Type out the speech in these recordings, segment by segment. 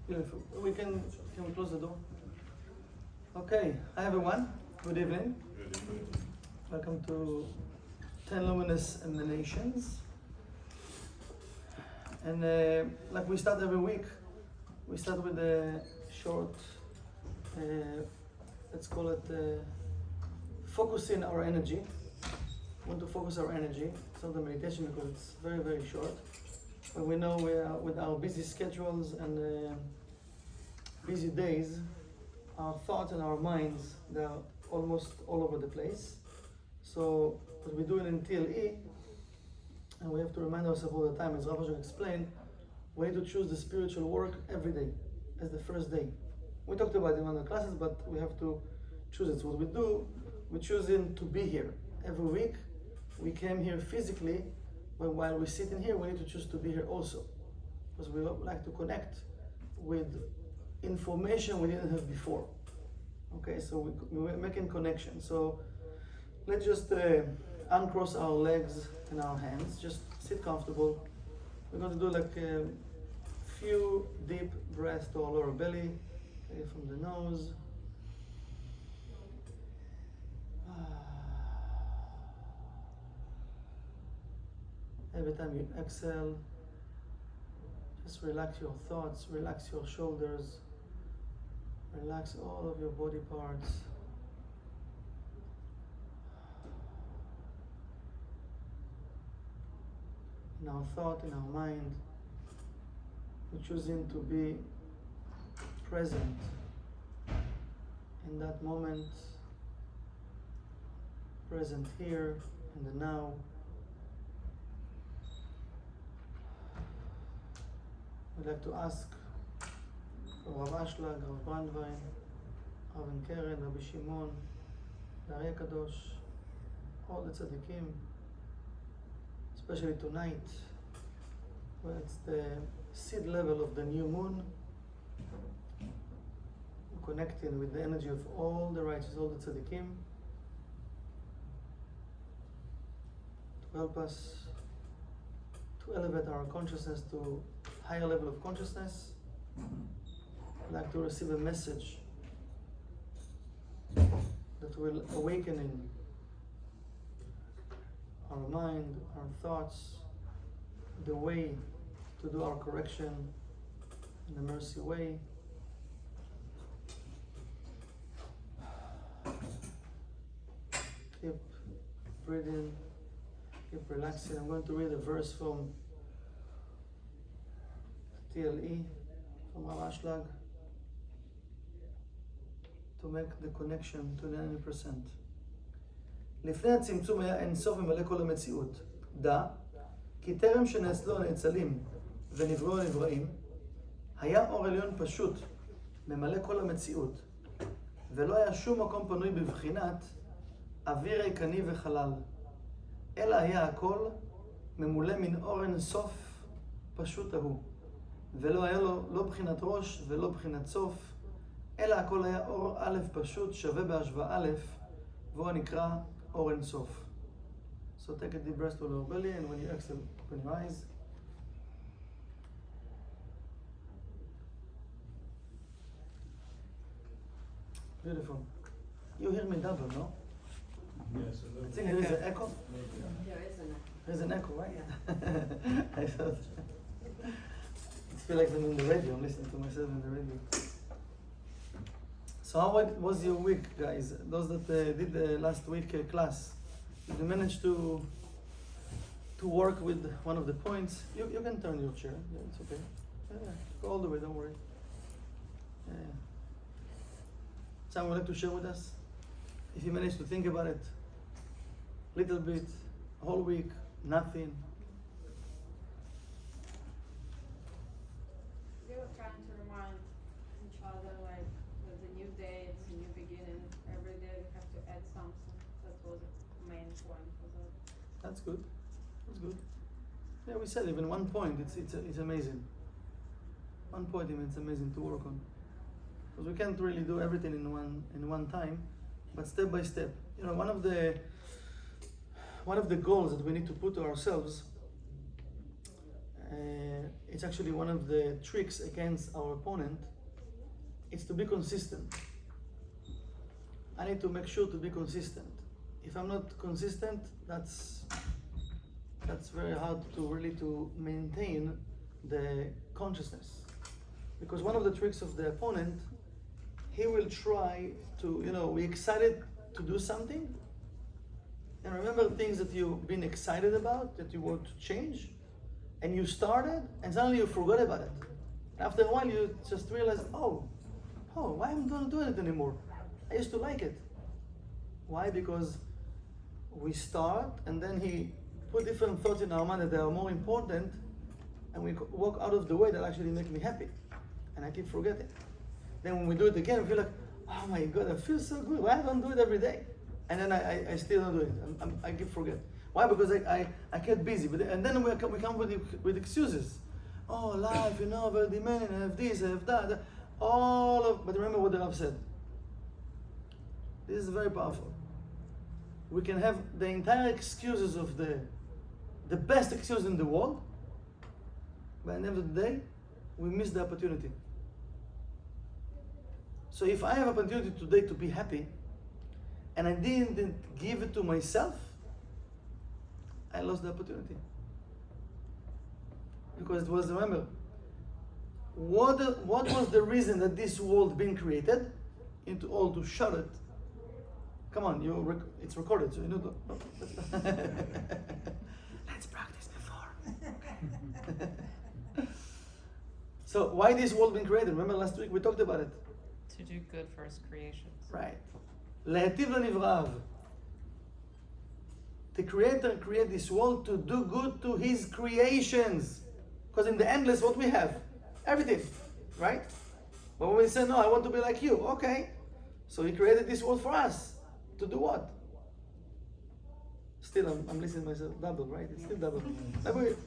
Beautiful. Can we close the door? Okay. Hi everyone. Good evening. Welcome to 10 Luminous Emanations. And like we start every week, we start with a short, let's call it focusing our energy. We want to focus our energy. It's not a meditation because it's very, very short. But we know we are, with our busy schedules and busy days, our thoughts and our minds, they're almost all over the place. So what we do in TLE, and we have to remind ourselves all the time, as Rav Asher explained, we need to choose the spiritual work every day as the first day. We talked about it in one of the classes, but we have to choose it. So what we do, we're choosing to be here. Every week, we came here physically, but while we're sitting here, we need to choose to be here also. Because we like to connect with information we didn't have before. Okay, so we're making connection. So let's just uncross our legs and our hands. Just sit comfortable. We're going to do like a few deep breaths to our lower belly, okay, from the nose. Every time you exhale, just relax your thoughts, relax your shoulders, relax all of your body parts. In our thought, in our mind, we're choosing to be present in that moment, present here in the now. We'd like to ask for Rav Ashlag, Rav Brandwein, Rav Keren, Rabbi Shimon, the Ari Kadosh, all the tzaddikim, especially tonight, where it's the seed level of the new moon, connecting with the energy of all the righteous, all the tzaddikim, to help us to elevate our consciousness to higher level of consciousness. I'd like to receive a message that will awaken in our mind, our thoughts, the way to do our correction in the mercy way. Keep breathing, keep relaxing. I'm going to read a verse from TLE, from Rav Ashlag, to make the connection to the 90%. לפני הצמצום היה אין סוף ממלא כל המציאות. דע, כי טרם שנאצלו הנאצלים ונבראו הנבראים, היה אור עליון פשוט, ממלא כל המציאות, ולא היה שום מקום פנוי בבחינת אוויר ריקני וחלל, אלא היה הכל ממולא מן אור אין סוף פשוט ההוא, ולא היה לו לא בחינת ראש ולא בחינת סוף, אלא הכל היה אור א' פשוט שווה בהשוואה א', והוא הנקרא אור אין סוף. So take a deep breath to your belly, and when you exhale, open your eyes. Beautiful. You hear me double, no? Yes, a little. I think there is an echo. There is an echo. There's an echo, right? I thought. It feels like I'm in the radio. I'm listening to myself in the radio. So how was your week, guys? Those that did the last week class, did you manage to work with one of the points? You can turn your chair. Yeah, it's okay. Yeah, go all the way. Don't worry. Yeah. Someone would like to share with us? If you managed to think about it, little bit, whole week, nothing. We were trying to remind each other, like, with a new day, it's a new beginning. Every day we have to add something. That was the main point for that. That's good. That's good. Yeah, we said even one point. It's amazing. One point, even it's amazing to work on. Because we can't really do everything in one time, but step by step. You know, one of the goals that we need to put to ourselves it's actually one of the tricks against our opponent. It's to be consistent. I need to make sure to be consistent. If I'm not consistent, that's very hard to really to maintain the consciousness. Because one of the tricks of the opponent, he will try to, we're excited to do something, and remember things that you've been excited about, that you want to change, and you started, and suddenly you forgot about it. After a while, you just realize, why am I not doing it anymore? I used to like it. Why? Because we start, and then he put different thoughts in our mind that they are more important, and we walk out of the way that actually make me happy, and I keep forgetting. Then when we do it again, I feel like, oh my God, I feel so good. Why I don't do it every day? And then I still don't do it. I keep forgetting. Why? Because I get busy. And then we come with excuses. Oh, life, very demanding. I have this, I have that. But remember what the Rav said. This is very powerful. We can have the entire excuses of the best excuse in the world, but at the end of the day, we miss the opportunity. So if I have opportunity today to be happy, and I didn't give it to myself, I lost the opportunity. Because it was, remember, what was the reason that this world been created? Into all to shut it. Come on, it's recorded, so you know. Let's practice before. So why this world been created? Remember last week we talked about it. To do good for his creations. Right. להיטיב לנבראיו. The Creator created this world to do good to His creations. Because in the endless, what we have? Everything. Right? But when we say, no, I want to be like you. Okay. So He created this world for us. To do what? Still, I'm listening to myself double, right? It's still double.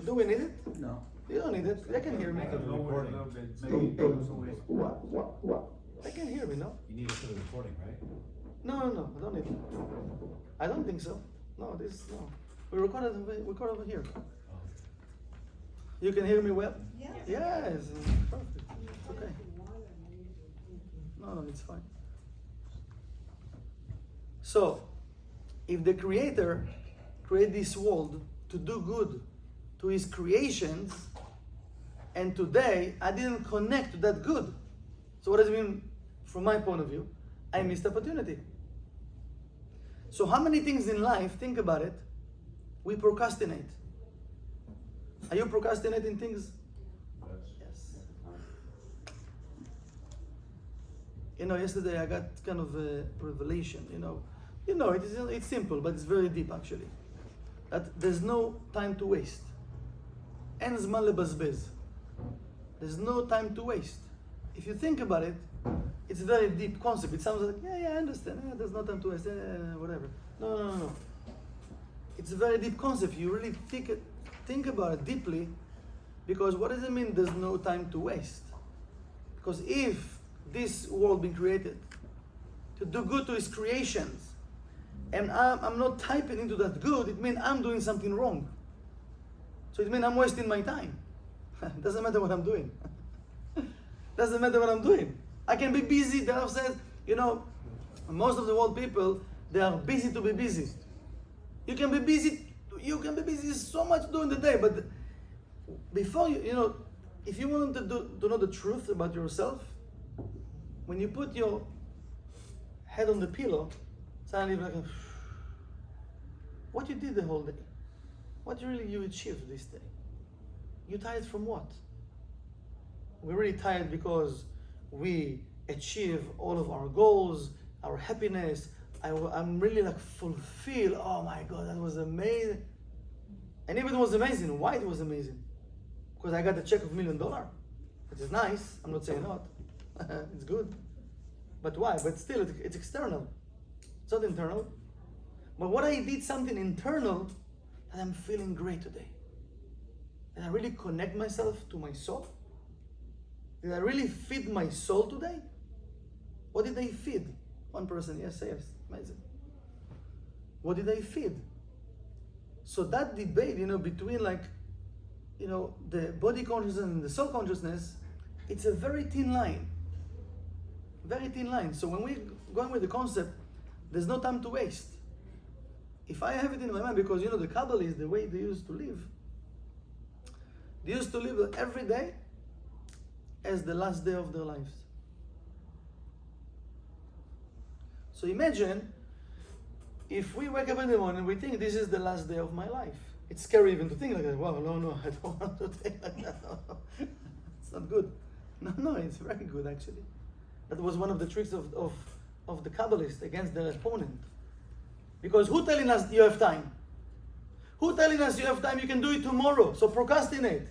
Do we need it? No. You don't need it. They can hear me. Make it a recording. They can hear me, no? You need it for the recording, right? No, I don't need it. I don't think so. No. We record over here. You can hear me well? Yeah. Yes. Perfect. It's okay. No, it's fine. So, if the Creator created this world to do good to His creations, and today I didn't connect to that good. So what does it mean from my point of view? I missed opportunity. So how many things in life, think about it, we procrastinate? Are you procrastinating things? Yes. Yesterday I got kind of a revelation, it's simple, but it's very deep actually. That there's no time to waste. אין זמן לבזבז. There's no time to waste. If you think about it, it's a very deep concept. It sounds like, I understand. There's no time to waste, whatever. No. It's a very deep concept. You really think about it deeply, because what does it mean there's no time to waste? Because if this world been created to do good to His creations, and I'm not typing into that good, it means I'm doing something wrong. So it means I'm wasting my time. Doesn't matter what I'm doing. Doesn't matter what I'm doing. I can be busy. The Rav says, most of the world people, they are busy to be busy. You can be busy so much during the day, but before if you want to know the truth about yourself, when you put your head on the pillow, suddenly you're like, what you did the whole day? What really you achieved this day? You tired from what? We're really tired because we achieve all of our goals, our happiness. I'm really fulfilled. Oh my God, that was amazing. And if it was amazing, why it was amazing? Because I got a check of $1 million. It is nice. I'm not saying not. It's good. But why? But still, it's external. It's not internal. But what I did something internal that I'm feeling great today. Did I really connect myself to my soul? Did I really feed my soul today? What did I feed? One person, yes, amazing. What did I feed? So that debate, between the body consciousness and the soul consciousness, it's a very thin line. Very thin line. So when we're going with the concept, there's no time to waste. If I have it in my mind, because the Kabbalists, the way they used to live every day as the last day of their lives. So imagine if we wake up in the morning, we think this is the last day of my life. It's scary even to think like that. Wow, no, I don't want to think like that. No. It's not good. No, it's very good actually. That was one of the tricks of the Kabbalists against their opponent. Because who telling us you have time? Who telling us you have time? You can do it tomorrow. So procrastinate.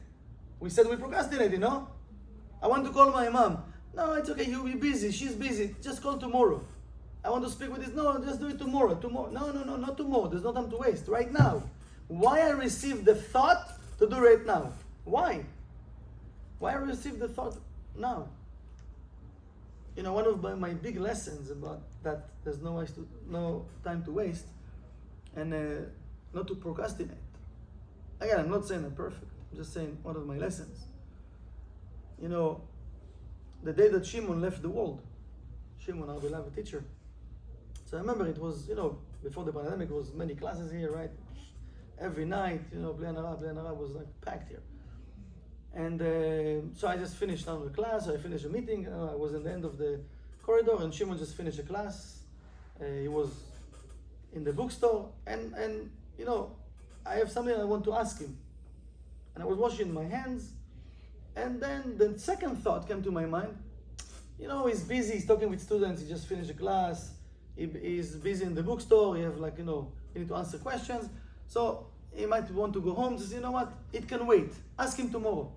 We said we procrastinate, I want to call my mom. No, it's okay. You'll be busy. She's busy. Just call tomorrow. I want to speak with this. No, just do it tomorrow. Tomorrow. No, not tomorrow. There's no time to waste. Right now. Why I received the thought to do right now? Why? Why I received the thought now? One of my big lessons about that, there's no time to waste, and not to procrastinate. Again, I'm not saying I'm perfect. I'm just saying one of my lessons. The day that Shimon left the world, Shimon, our beloved teacher. So I remember it was, before the pandemic, it was many classes here, right? Every night, Bnei Hara was like packed here. And so I just finished now the class, I finished a meeting, I was in the end of the corridor, and Shimon just finished a class. He was in the bookstore, and I have something I want to ask him. And I was washing my hands, and then the second thought came to my mind. He's busy, he's talking with students, he just finished a class, he's busy in the bookstore, he have he need to answer questions, so he might want to go home. Just, what, it can wait, ask him tomorrow.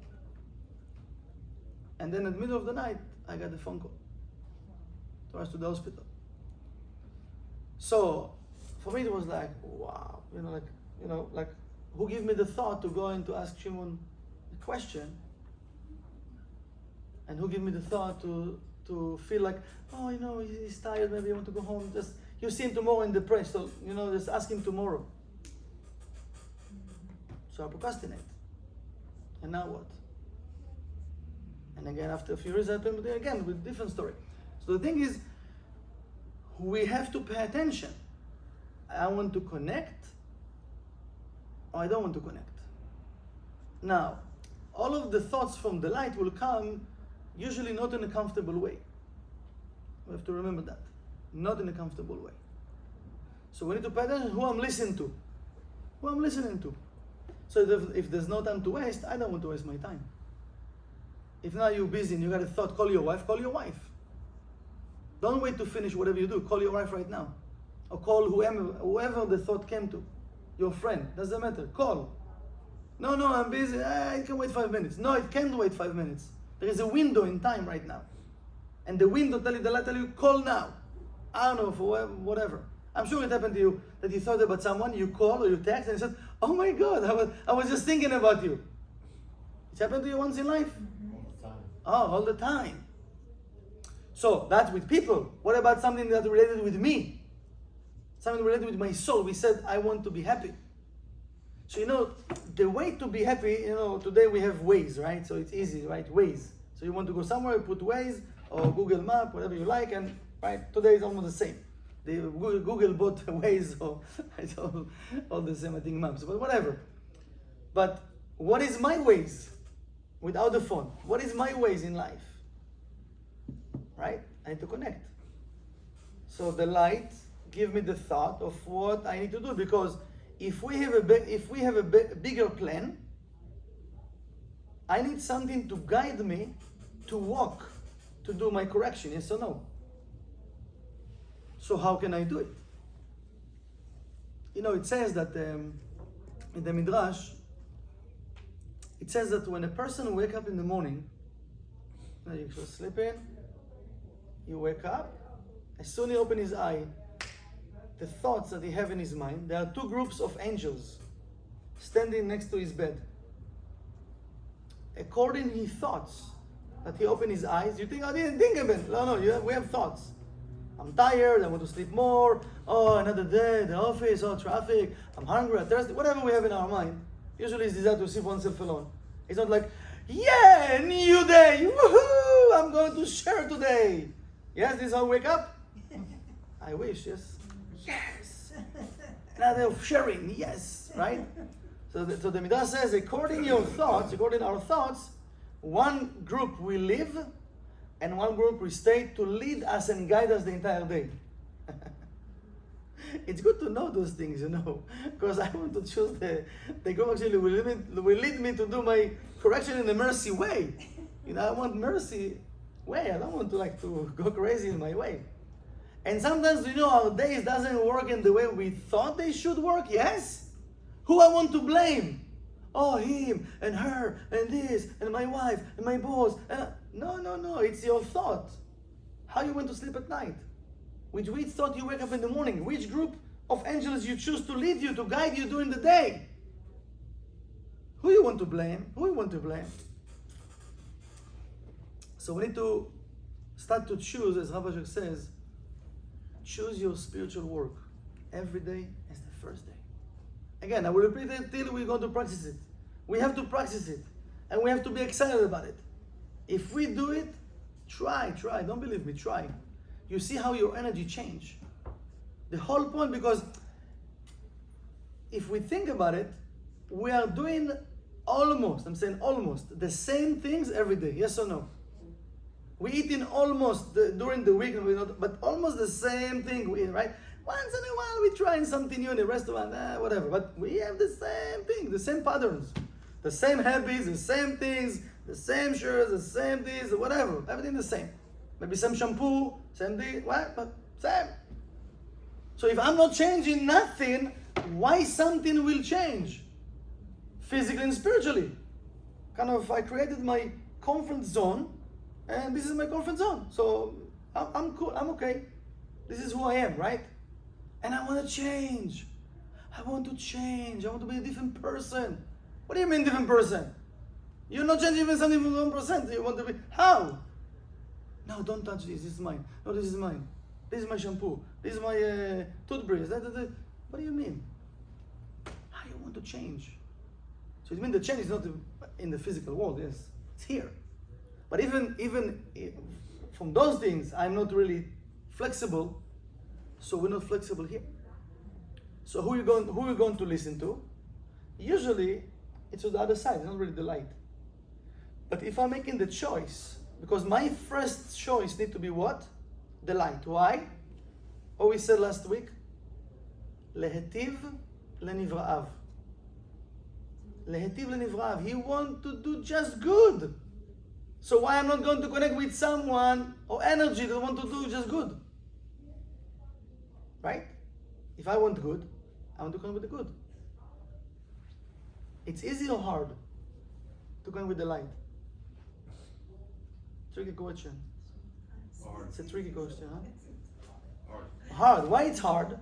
And then in the middle of the night, I got a phone call to rush to the hospital. So for me it was like, wow, who gave me the thought to go in to ask Shimon a question? And who gave me the thought to feel like, he's tired, maybe I want to go home. Just, you see him tomorrow in the press, so, just ask him tomorrow. So I procrastinate. And now what? And again, after a few years, I happened again with a different story. So the thing is, we have to pay attention. I want to connect, or I don't want to connect. Now, all of the thoughts from the light will come usually not in a comfortable way. We have to remember that. Not in a comfortable way. So we need to pay attention to who I'm listening to. Who I'm listening to. So if there's no time to waste, I don't want to waste my time. If now you're busy and you got a thought, call your wife, call your wife. Don't wait to finish whatever you do. Call your wife right now. Or call whoever the thought came to. Your friend, doesn't matter. Call. No, I'm busy. It can wait 5 minutes. No, it can't wait 5 minutes. There is a window in time right now. And the window the light tell you, call now. I don't know, for whatever. I'm sure it happened to you that you thought about someone, you call or you text and you said, oh my God, I was just thinking about you. It's happened to you once in life? All the time. So that's with people. What about something that related with me? Something related with my soul. We said, I want to be happy. So the way to be happy, today we have Waze, right? So it's easy, right? Waze. So you want to go somewhere, put Waze or Google Map, whatever you like, and right, today is almost the same. Google bought Waze, so it's all the same, I think, maps, but whatever. But what is my Waze without the phone? What is my Waze in life? Right? I need to connect. So the light give me the thought of what I need to do, because if we have a bigger plan, I need something to guide me to walk, to do my correction, yes or no? So how can I do it? It says that in the Midrash, it says that when a person wakes up in the morning, you just sleep in, you wake up, as soon as he opens his eye, the thoughts that he have in his mind, there are two groups of angels standing next to his bed. According to his thoughts, that he opened his eyes, you think, I didn't think of it. No, we have thoughts. I'm tired, I want to sleep more, another day, the office, traffic, I'm hungry, I'm thirsty, whatever we have in our mind. Usually it's desire to see oneself alone. It's not like, yeah, new day, woohoo, I'm going to share today. Yes, this is how I wake up? I wish, yes. Yes. Another of sharing, yes, right? So the Midrash says, according our thoughts, one group will live and one group will stay to lead us and guide us the entire day. It's good to know those things, because I want to choose the group actually will lead me to do my correction in the mercy way. I want mercy way. I don't want to go crazy in my way. And sometimes, our days doesn't work in the way we thought they should work, yes? Who I want to blame? Oh, him and her and this and my wife and my boss. No, it's your thought. How you went to sleep at night. Which thought you wake up in the morning. Which group of angels you choose to lead you, to guide you during the day. Who you want to blame? So we need to start to choose, as Rav Ashek says, choose your spiritual work every day as the first day. Again, I will repeat it till we're going to practice it. We have to practice it. And we have to be excited about it. If we do it, try. Don't believe me, try. You see how your energy change. The whole point, because if we think about it, we are doing almost the same things every day. Yes or no? We eat in almost during the week, but almost the same thing we eat, right? Once in a while we try something new in a restaurant, whatever. But we have the same thing, the same patterns, the same habits, the same things, the same shirts, the same this, whatever. Everything the same. Maybe some shampoo, same thing, what? But same. So if I'm not changing nothing, why something will change? Physically and spiritually. I created my comfort zone, and this is my comfort zone. So I'm cool, I'm okay. This is who I am, right? And I want to change. I want to be a different person. What do you mean different person? You're not changing even something from 1%. You want to be, how? No, don't touch this. This is mine. No, this is mine. This is my shampoo. This is my toothbrush. What do you mean? How you want to change? So it means the change is not in the physical world. Yes, it's here. But even from those things, I'm not really flexible. So we're not flexible here. So who are you going to listen to? Usually, it's to the other side. It's not really the light. But if I'm making the choice, because my first choice need to be what? The light. Why? What we said last week? Lehetiv lenivra'av. Lehetiv lenivra'av. He wants to do just good. So why I'm not going to connect with someone or energy that want to do just good? Right? If I want good, I want to connect with the good. It's easy or hard to connect with the light? Tricky question. Hard. It's a tricky question, huh? Hard. Hard. Why it's hard?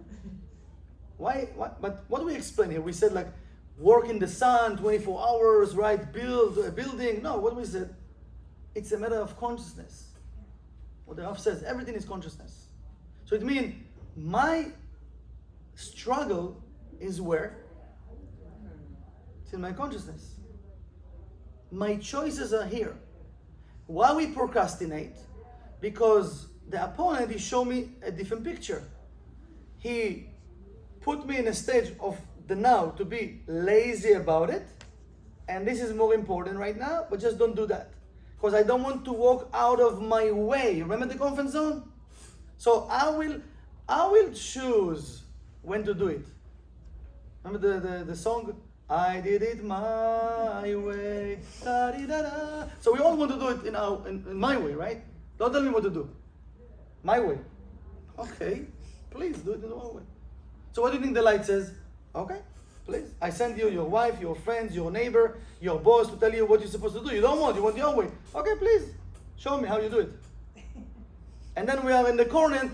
Why? But what do we explain here? We said work in the sun 24 hours, right? Build a building. No, what we said? It's a matter of consciousness. What the Rav says, everything is consciousness. So it means my struggle is where? It's in my consciousness. My choices are here. Why we procrastinate? Because the opponent, he showed me a different picture. He put me in a stage of the now to be lazy about it, and this is more important right now, but just don't do that. Because I don't want to walk out of my way. Remember the comfort zone? So I will choose when to do it. Remember the song? I did it my way. Da-di-da-da. So we all want to do it in my way, right? Don't tell me what to do. My way. Okay, please do it in your way. So what do you think the light says? Okay, please. I send you your wife, your friends, your neighbor, your boss to tell you what you're supposed to do. You don't want, you want your way. Okay, please. Show me how you do it. And then we are in the corner,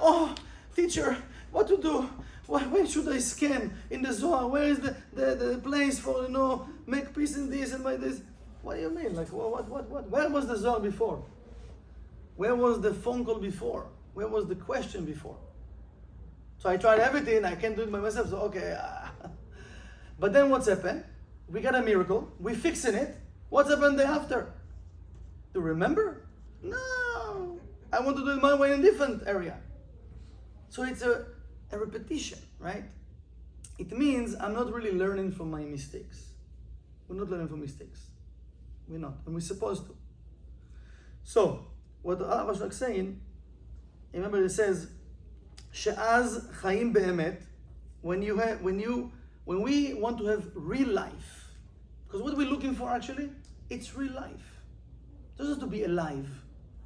oh, teacher, what to do? When should I scan in the Zohar? Where is the place for, make peace in this and by this? What do you mean? What? Where was the Zohar before? Where was the phone call before? Where was the question before? So I tried everything, I can't do it by myself, so okay. But then what's happened? we got a miracle, we fixing it. What's happened day after? Do you remember? No, I want to do it my way in a different area. So it's a repetition, right? It means I'm not really learning from my mistakes. We're not learning from mistakes. We're not, and we're supposed to. So, what Rav Ashlag saying, remember it says, she'az chaim be'emet, when we want to have real life, because what we're looking for actually, it's real life. It doesn't have to be alive.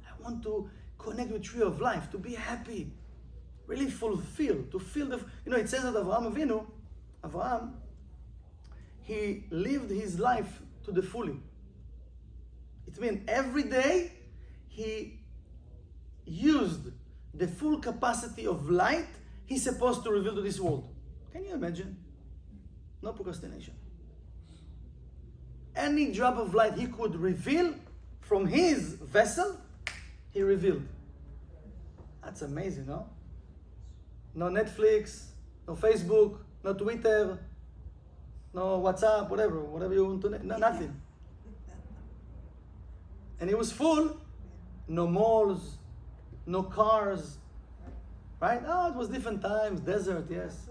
I want to connect with tree of life, to be happy, really fulfilled, to feel the, it says that Avraham, he lived his life to the fully. It means every day he used the full capacity of light he's supposed to reveal to this world. Can you imagine? No procrastination. Any drop of light he could reveal from his vessel, he revealed. That's amazing, no? No Netflix, no Facebook, no Twitter, no WhatsApp, whatever you want to, nothing. And it was full, no malls, no cars, right? Oh, it was different times, desert, yes.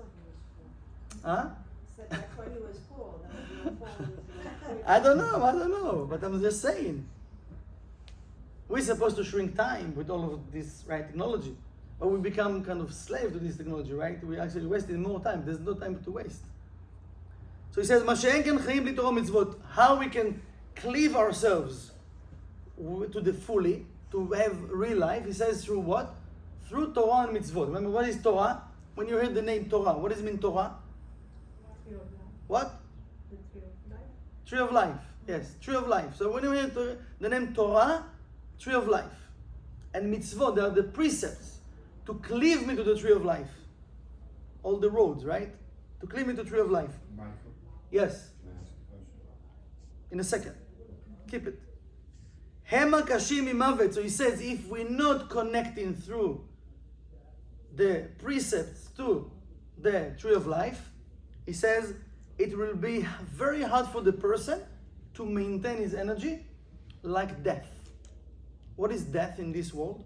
Huh? That's when he was full. I don't know, but I'm just saying. We're supposed to shrink time with all of this, right, technology. But we become kind of slave to this technology, right? We actually wasting more time. There's no time to waste. So he says, "Ma she'en ken chaim bli Torah mitzvot." How we can cleave ourselves to the fully, to have real life. He says through what? Through Torah and mitzvot. Remember, what is Torah? When you hear the name Torah, what does it mean Torah? What? The tree of life. Tree of life. Yes, tree of life. So when you hear the name Torah, tree of life, and mitzvot, they are the precepts to cleave me to the tree of life. All the roads, right? To cleave me to the tree of life. Michael, Yes, can I ask a question? in a second. Keep it. Hema kashim imavet. So he says, if we're not connecting through the precepts to the tree of life, he says, it will be very hard for the person to maintain his energy like death. What is death in this world?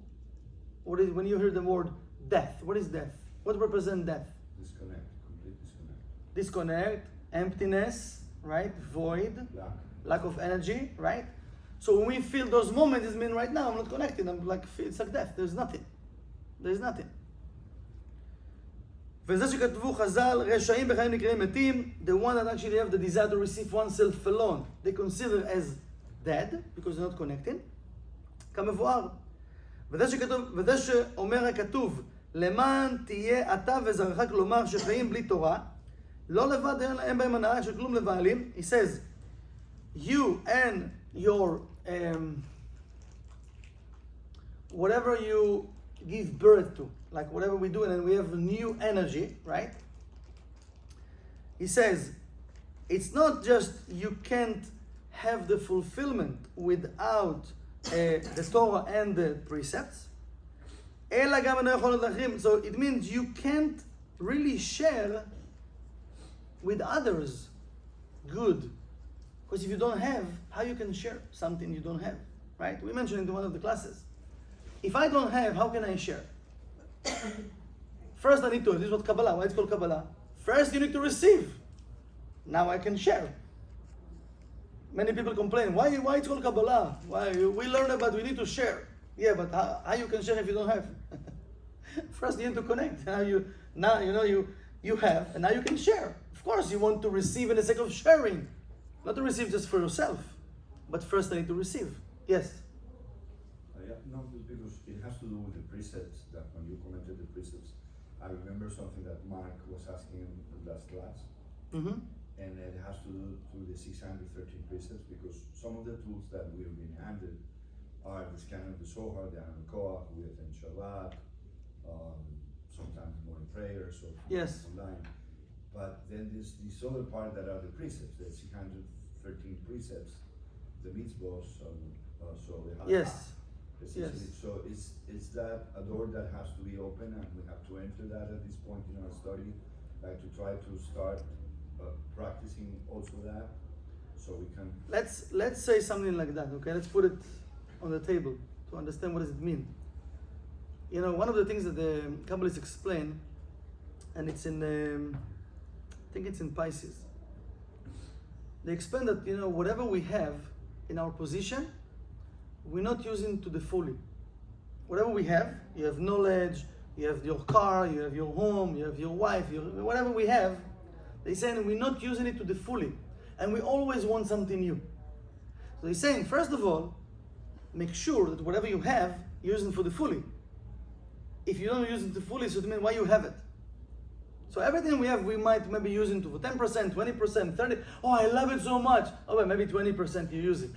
What is, when you hear the word death, what is death? What represents death? Disconnect, complete disconnect. Disconnect, emptiness, right? Void, Lack. lack of energy, right? So when we feel those moments, it means right now I'm not connected. I'm like, it's like death. There's nothing. There's nothing. וזה שכתבו חז"ל, רשעים בחיים נקראים מתים, the one that actually have the desire to receive oneself alone, they consider as dead, because they're not connected, כמבואר. וזה שאומר הכתוב, למען תהיה אתה וזרעך, כלומר שחיים בלי תורה, לא לבד אין בהם הנאה של כלום לבעלים, he says, you and your, whatever you give birth to, like whatever we do, and we have new energy, right? He says, it's not just you can't have the fulfillment without the Torah and the precepts. אלא גם אינו יכול להיות לאחרים. So it means you can't really share with others good. Because if you don't have, how you can share something you don't have, right? We mentioned in one of the classes. If I don't have, how can I share? First I need to, this is what Kabbalah, why it's called Kabbalah. First you need to receive. Now I can share. Many people complain, why it's called Kabbalah? Why we learn about, we need to share. Yeah, but how you can share if you don't have? First you need to connect. Now you have, and now you can share. Of course you want to receive in the sake of sharing. Not to receive just for yourself, but first I need to receive. Yes? Yeah, no, because it has to do with the precepts, that when you commented the precepts, I remember something that Mark was asking in the last class, Mm-hmm. and it has to do with the 613 precepts, because some of the tools that we've been handed are the scan of the Zohar, the Anon Koach, we attend Shabbat, sometimes morning prayers, or Yes. online. But then there's this other part that are the precepts, the 613 precepts, the mitzvahs, so the halakha. Yes. Essentially. Yes. So it's that a door that has to be open, and we have to enter that at this point in our study, like to try to start practicing also that. so we can. Let's say something like that. Okay, let's put it on the table to understand what does it mean. You know, one of the things that the Kabbalists explain, and it's in, I think it's in Pisces. They explain that, you know, whatever we have in our position, we're not using to the fully. Whatever we have, you have knowledge, you have your car, you have your home, you have your wife, whatever we have, they're saying we're not using it to the fully. And we always want something new. So they're saying, first of all, make sure that whatever you have, you're using for the fully. If you don't use it to fully, so it means why you have it. So everything we have, we might maybe use it for 10%, 20%, 30%. Oh, I love it so much. Oh, well, maybe 20% you use it.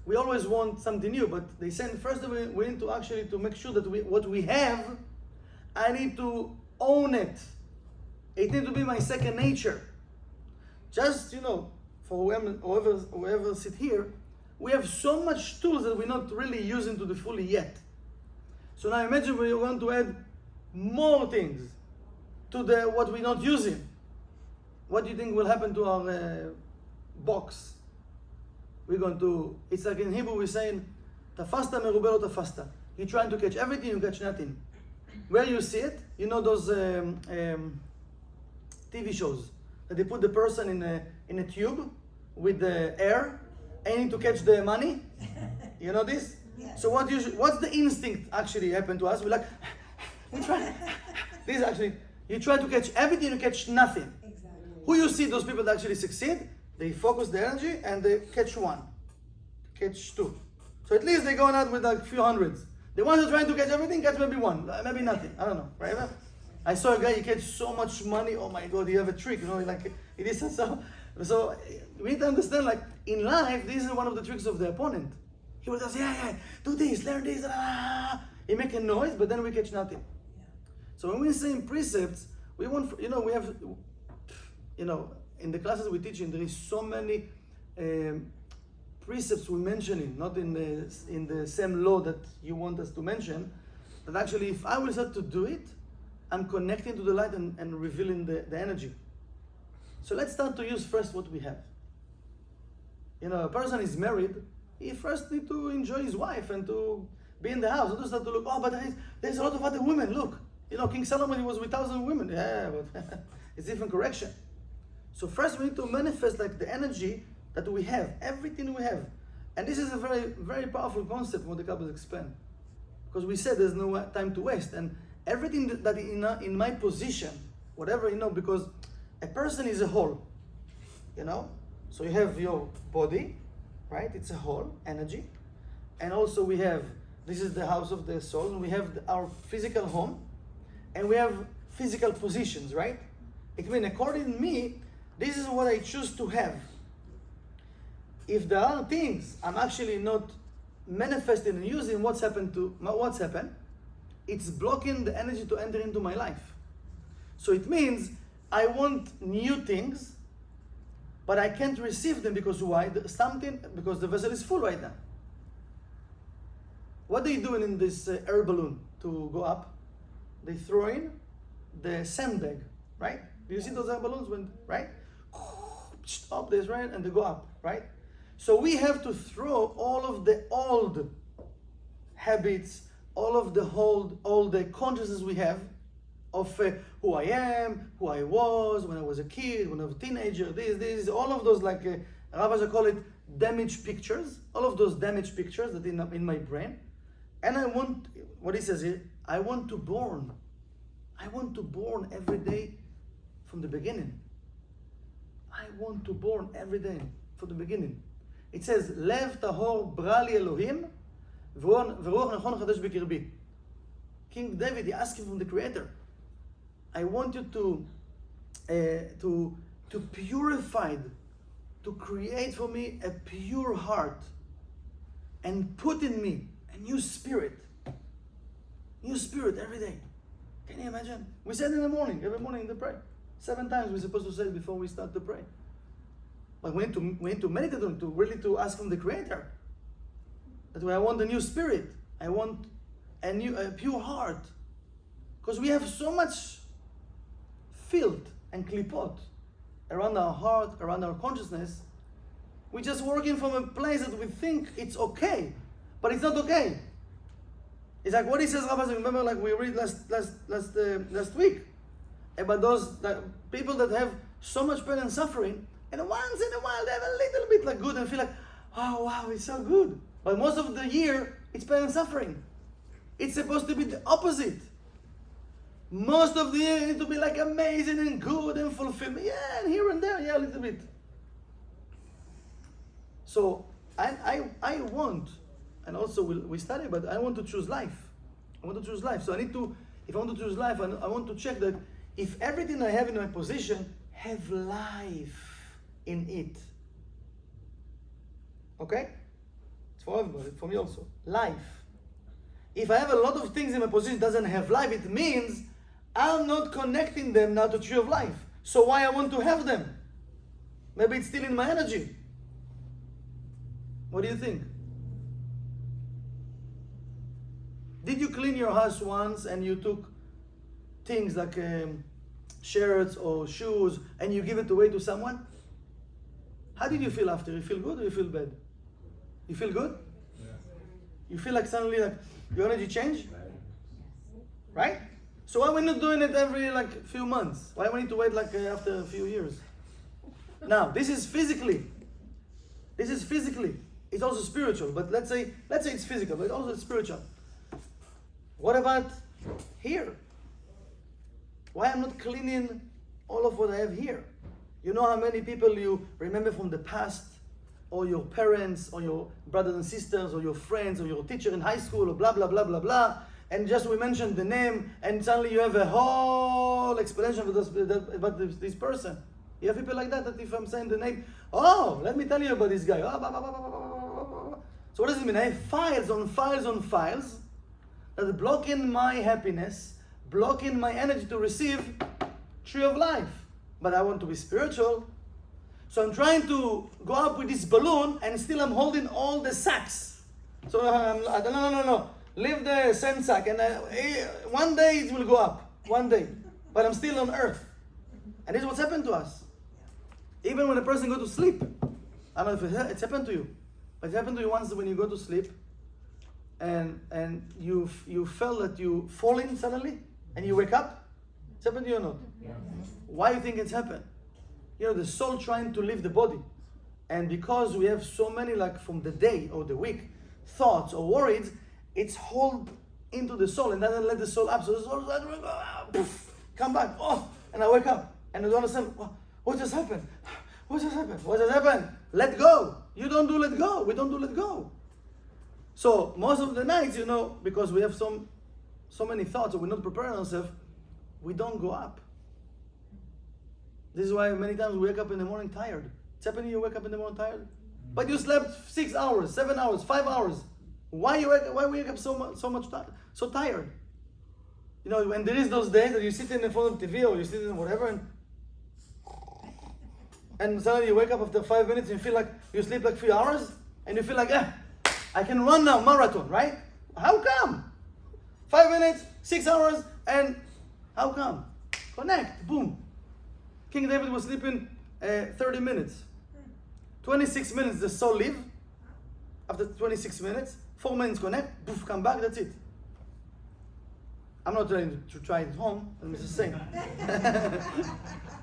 We always want something new, but they say first of all, we need to actually to make sure that what we have, I need to own it. It needs to be my second nature. Just, you know, for whoever sit here, we have so much tools that we're not really using to the fully yet. So now imagine we want to add more things to what we're not using. What do you think will happen to our box? We're going to, it's like in Hebrew we're saying, tafasta merube lo tafasta. You're trying to catch everything, you catch nothing. Where you see it, you know those TV shows that they put the person in a tube with the air, aiming to catch the money. You know this? Yes. So what's the instinct actually happen to us? We're like, we try. This actually, you try to catch everything, you catch nothing. Exactly. Who you see those people that actually succeed? They focus the energy and they catch one, catch two. So at least they're going out with like a few hundreds. The ones who are trying to catch everything catch maybe one, maybe nothing. I don't know, right? I saw a guy, he catch so much money. Oh my God, you have a trick, you know, like it is so. So we need to understand, like in life, this is one of the tricks of the opponent. He will just yeah, do this, learn this, he make a noise, but then we catch nothing. Yeah. So when we say in precepts, we want, you know, we have, you know, in the classes we teach in, there is so many precepts we're mentioning, not in the same law that you want us to mention, that actually if I will start to do it, I'm connecting to the light and revealing the energy. So let's start to use first what we have. You know, a person is married, he first need to enjoy his wife and to be in the house. Not to start to look, oh, but there's a lot of other women, look. You know, King Solomon, he was with 1,000 women. Yeah, but it's different correction. So first we need to manifest like the energy that we have, everything we have. And this is a very, very powerful concept what the Kabbalists explain. Because we said there's no time to waste. And everything that in my position, whatever, you know, because a person is a whole, you know? So you have your body, right? It's a whole, energy. And also we have, this is the house of the soul, and we have our physical home, and we have physical positions, right? It means according to me, this is what I choose to have. If there are things I'm actually not manifesting and using, what's happened? It's blocking the energy to enter into my life. So it means I want new things, but I can't receive them because why? Because the vessel is full right now. What are they doing in this air balloon to go up? They throw in the sandbag, right? Do you see those air balloons right? Up this, right? And they go up, right? So we have to throw all of the old habits, all the consciousness we have of who I am, who I was when I was a kid, when I was a teenager, this, all of those, like Rav call it damaged pictures, all of those damaged pictures that in my brain. And I want, what he says here, I want to born every day from the beginning. I want to born every day from the beginning. It says, Lev tahor bra li Elohim, v'ruach nachon chadesh b'kirbi. King David, he asked him from the Creator, I want you to purify, to create for me a pure heart, and put in me a new spirit every day. Can you imagine? We say it in the morning, every morning to pray. 7 times we're supposed to say it before we start to pray. But we need to meditate on it, to ask from the Creator. That's why I want a new spirit. I want a pure heart. Because we have so much filth and klipot around our heart, around our consciousness, we're just working from a place that we think it's okay, but it's not okay. It's like what he says, Rabbi, remember, like we read last week about those people that have so much pain and suffering, and once in a while they have a little bit like good and feel like, oh wow, it's so good. But most of the year, it's pain and suffering. It's supposed to be the opposite. Most of the year it need to be like amazing and good and fulfillment. Yeah, and here and there, yeah, a little bit. So I want, and also we study, but I want to choose life. I want to choose life. So I need to, if I want to choose life, I want to check that if everything I have in my position have life in it. Okay? It's for everybody, for me also. Life. If I have a lot of things in my position doesn't have life, it means I'm not connecting them now to tree of life. So why I want to have them? Maybe it's still in my energy. What do you think? Did you clean your house once and you took things like shirts or shoes and you give it away to someone? How did you feel after? You feel good or you feel bad? You feel good? Yeah. You feel like suddenly like your energy changed? Right? So why are we not doing it every like few months? Why we need to wait like after a few years? Now, this is physically. This is physically. It's also spiritual, but let's say it's physical, but also it's spiritual. What about here? Why I'm not cleaning all of what I have here? You know how many people you remember from the past, or your parents, or your brothers and sisters, or your friends, or your teacher in high school, or blah, blah, blah, blah, blah, and just we mentioned the name, and suddenly you have a whole explanation about this person. You have people like that if I'm saying the name, oh, let me tell you about this guy. Oh, blah, blah, blah, blah, blah, blah, blah. So what does it mean? I have files on files on files that are blocking my happiness, blocking my energy to receive tree of life. But I want to be spiritual. So I'm trying to go up with this balloon and still I'm holding all the sacks. So no. Leave the sand sack and one day it will go up. One day. But I'm still on earth. And this is what's happened to us. Even when a person goes to sleep. I don't know if it's happened to you. But it happened to you once when you go to sleep and you felt that you fall in suddenly and you wake up. It's happened to you or not? Yes. Why do you think it's happened? You know, the soul trying to leave the body. And because we have so many, like from the day or the week, thoughts or worries, it's hold into the soul and doesn't let the soul up. So the soul is like, poof, come back. Oh, and I wake up. And I don't understand, what just happened? What just happened? What just happened? Let go. You don't do let go. We don't do let go. So most of the nights, you know, because we have so many thoughts or we're not preparing ourselves, we don't go up. This is why many times we wake up in the morning tired. It's happening you wake up in the morning tired? But you slept 6 hours, 7 hours, 5 hours. Why wake up so tired? You know, when there is those days that you sit in front of TV or you sit in whatever and suddenly you wake up after 5 minutes and you feel like you sleep like 3 hours and you feel like, I can run now, marathon, right? How come? 5 minutes, 6 hours, and how come? Connect, boom. King David was sleeping 30 minutes. 26 minutes the soul leave. After 26 minutes, 4 minutes connect, poof, come back, that's it. I'm not trying to try it at home, I'm just saying.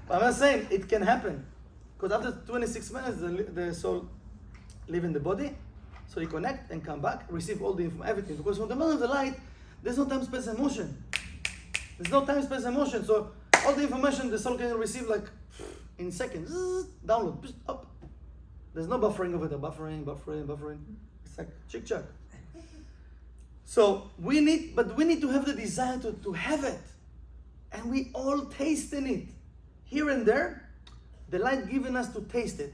But I'm not saying it can happen. Because after 26 minutes, the soul leave in the body, so you connect and come back, receive all the everything. Because from the moment of the light, there's no time, space, and motion. There's no time, space, and motion. So all the information the soul can receive like in seconds. Download, up. There's no buffering over there. Buffering. It's like chick-chack. So we need to have the desire to have it. And we all taste in it. Here and there, the light given us to taste it.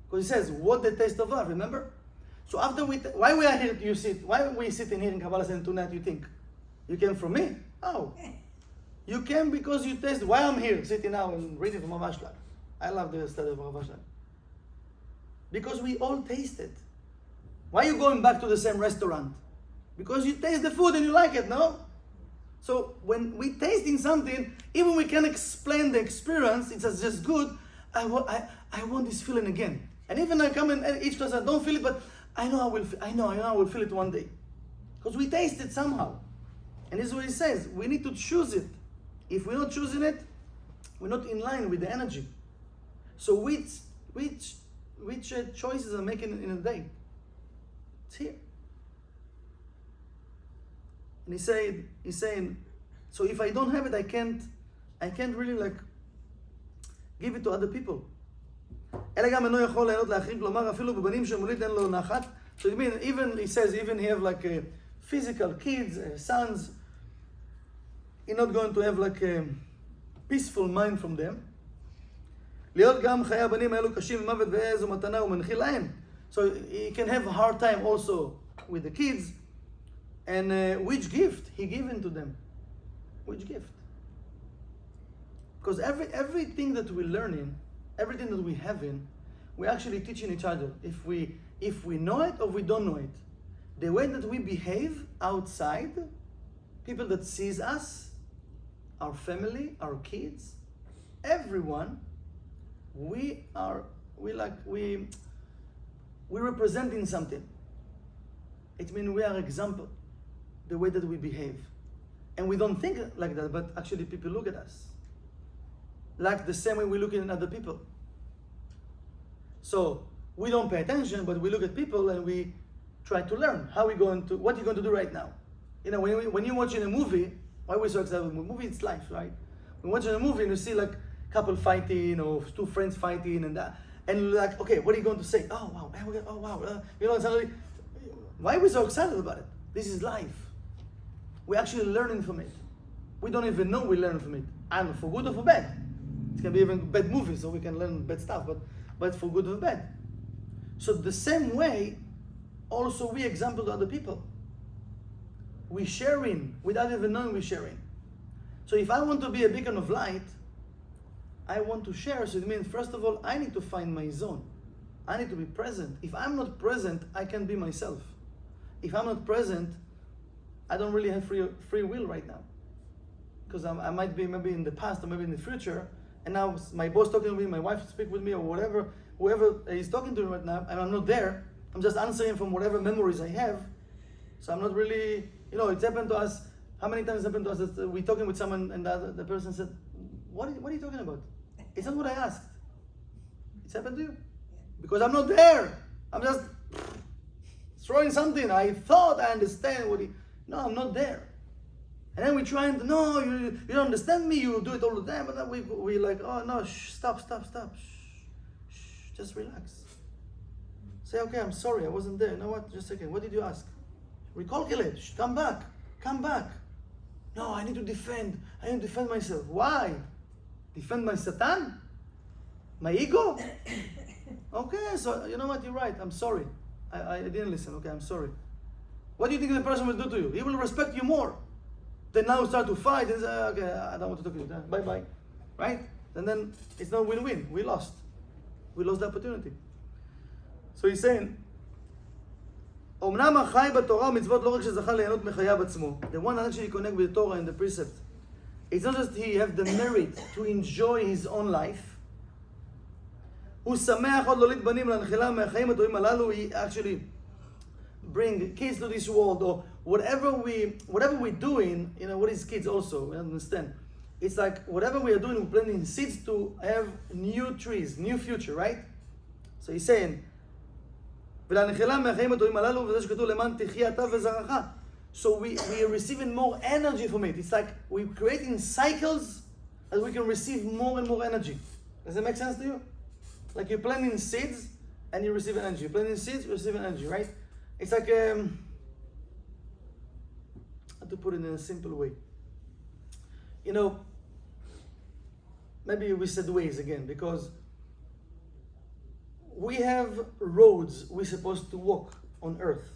Because it says, what the taste of love, remember? So after why we are here, you sit, why we sitting here in Kabbalah Center tonight, you think? You came from me? Oh. You came because you taste, why I'm here, sitting now and reading from Rav Ashlag. I love the study of Rav Ashlag. Because we all taste it. Why are you going back to the same restaurant? Because you taste the food and you like it, no? So when we tasting something, even we can explain the experience, it's just good, I want this feeling again. And even I come in each class, I don't feel it, but I know I will feel it one day. Because we taste it somehow. And this is what he says. We need to choose it. If we're not choosing it, we're not in line with the energy. So which choices I'm making in a day? It's here. And he's saying, so if I don't have it, I can't really like give it to other people. אלא גם אינו יכול ליהנות לאחרים, כלומר אפילו בבנים שמוליד אין לו נחת. So it means, even he says, even he have like physical kids, sons, he's not going to have like a peaceful mind from them. להיות גם חיי הבנים האלו קשים ומוות ואיזו מתנה הוא מנחיל להם. So he can have a hard time also with the kids. And which gift he given to them? Which gift? Because everything that we're learning, everything that we have in, we're actually teaching each other. If we know it or we don't know it. The way that we behave outside, people that sees us, our family, our kids, everyone, we're representing something. It means we are example, the way that we behave. And we don't think like that, but actually people look at us. Like the same way we look at other people. So we don't pay attention, but we look at people and we try to learn. What are you going to do right now? You know, when you're watching a movie, why are we so excited with a movie? It's life, right? When you're watching a movie and you see like couple fighting or two friends fighting and that, and you're like, okay, what are you going to say? Oh wow, oh wow, you know, suddenly, why are we so excited about it? This is life. We're actually learning from it. We don't even know we learn from it. And for good or for bad. It can be even bad movies, so we can learn bad stuff, but for good or bad. So the same way, also we example to other people. We sharing without even knowing we're sharing. So if I want to be a beacon of light, I want to share. So it means, first of all, I need to find my zone. I need to be present. If I'm not present, I can't be myself. If I'm not present, I don't really have free will right now. Because I might be maybe in the past or maybe in the future, and now my boss talking to me, my wife speak with me, or whatever, whoever is talking to me right now, and I'm not there. I'm just answering from whatever memories I have. So I'm not really, you know, it's happened to us. How many times it's happened to us that we're talking with someone and the person said, what are you talking about? It's not what I asked. It's happened to you? Because I'm not there. I'm just throwing something. I thought I understand no, I'm not there. And then we're trying to, no, you don't understand me, you do it all the time. But then we like, oh no, stop. Shh, just relax. Say, okay, I'm sorry, I wasn't there. You know what? Just a second. What did you ask? Recalculate. Shh, come back. No, I need to defend myself. Why? Defend my Satan? My ego? Okay, so you know what? You're right. I'm sorry. I didn't listen. Okay, I'm sorry. What do you think the person will do to you? He will respect you more. Then now start to fight and say, okay, I don't want to talk to you. Bye-bye. Right? And then it's not win-win. We lost the opportunity. So he's saying, אמנם החי בתורה ומצוות לא רק שזכה ליהנות מחייו עצמו. The one that actually connect with the Torah and the precept. It's not just he have the merit to enjoy his own life. הוא שמח עוד להוליד בנים להנחילה מהחיים הטובים הללו. He actually bring kids to this world, or whatever we're doing, you know, what is kids also, we understand. It's like whatever we are doing, we're planting seeds to have new trees, new future, right? So he's saying, ולהנחילה מהחיים הטובים הללו, וזה שכתוב למען תחיה אתה וזרעך. So we are receiving more energy from it. It's like we're creating cycles that we can receive more and more energy. Does that make sense to you? Like you're planting seeds and you receive energy. You're planting seeds, you receive energy, right? It's like, how to put it in a simple way. You know, maybe we said ways again, because we have roads we're supposed to walk on earth.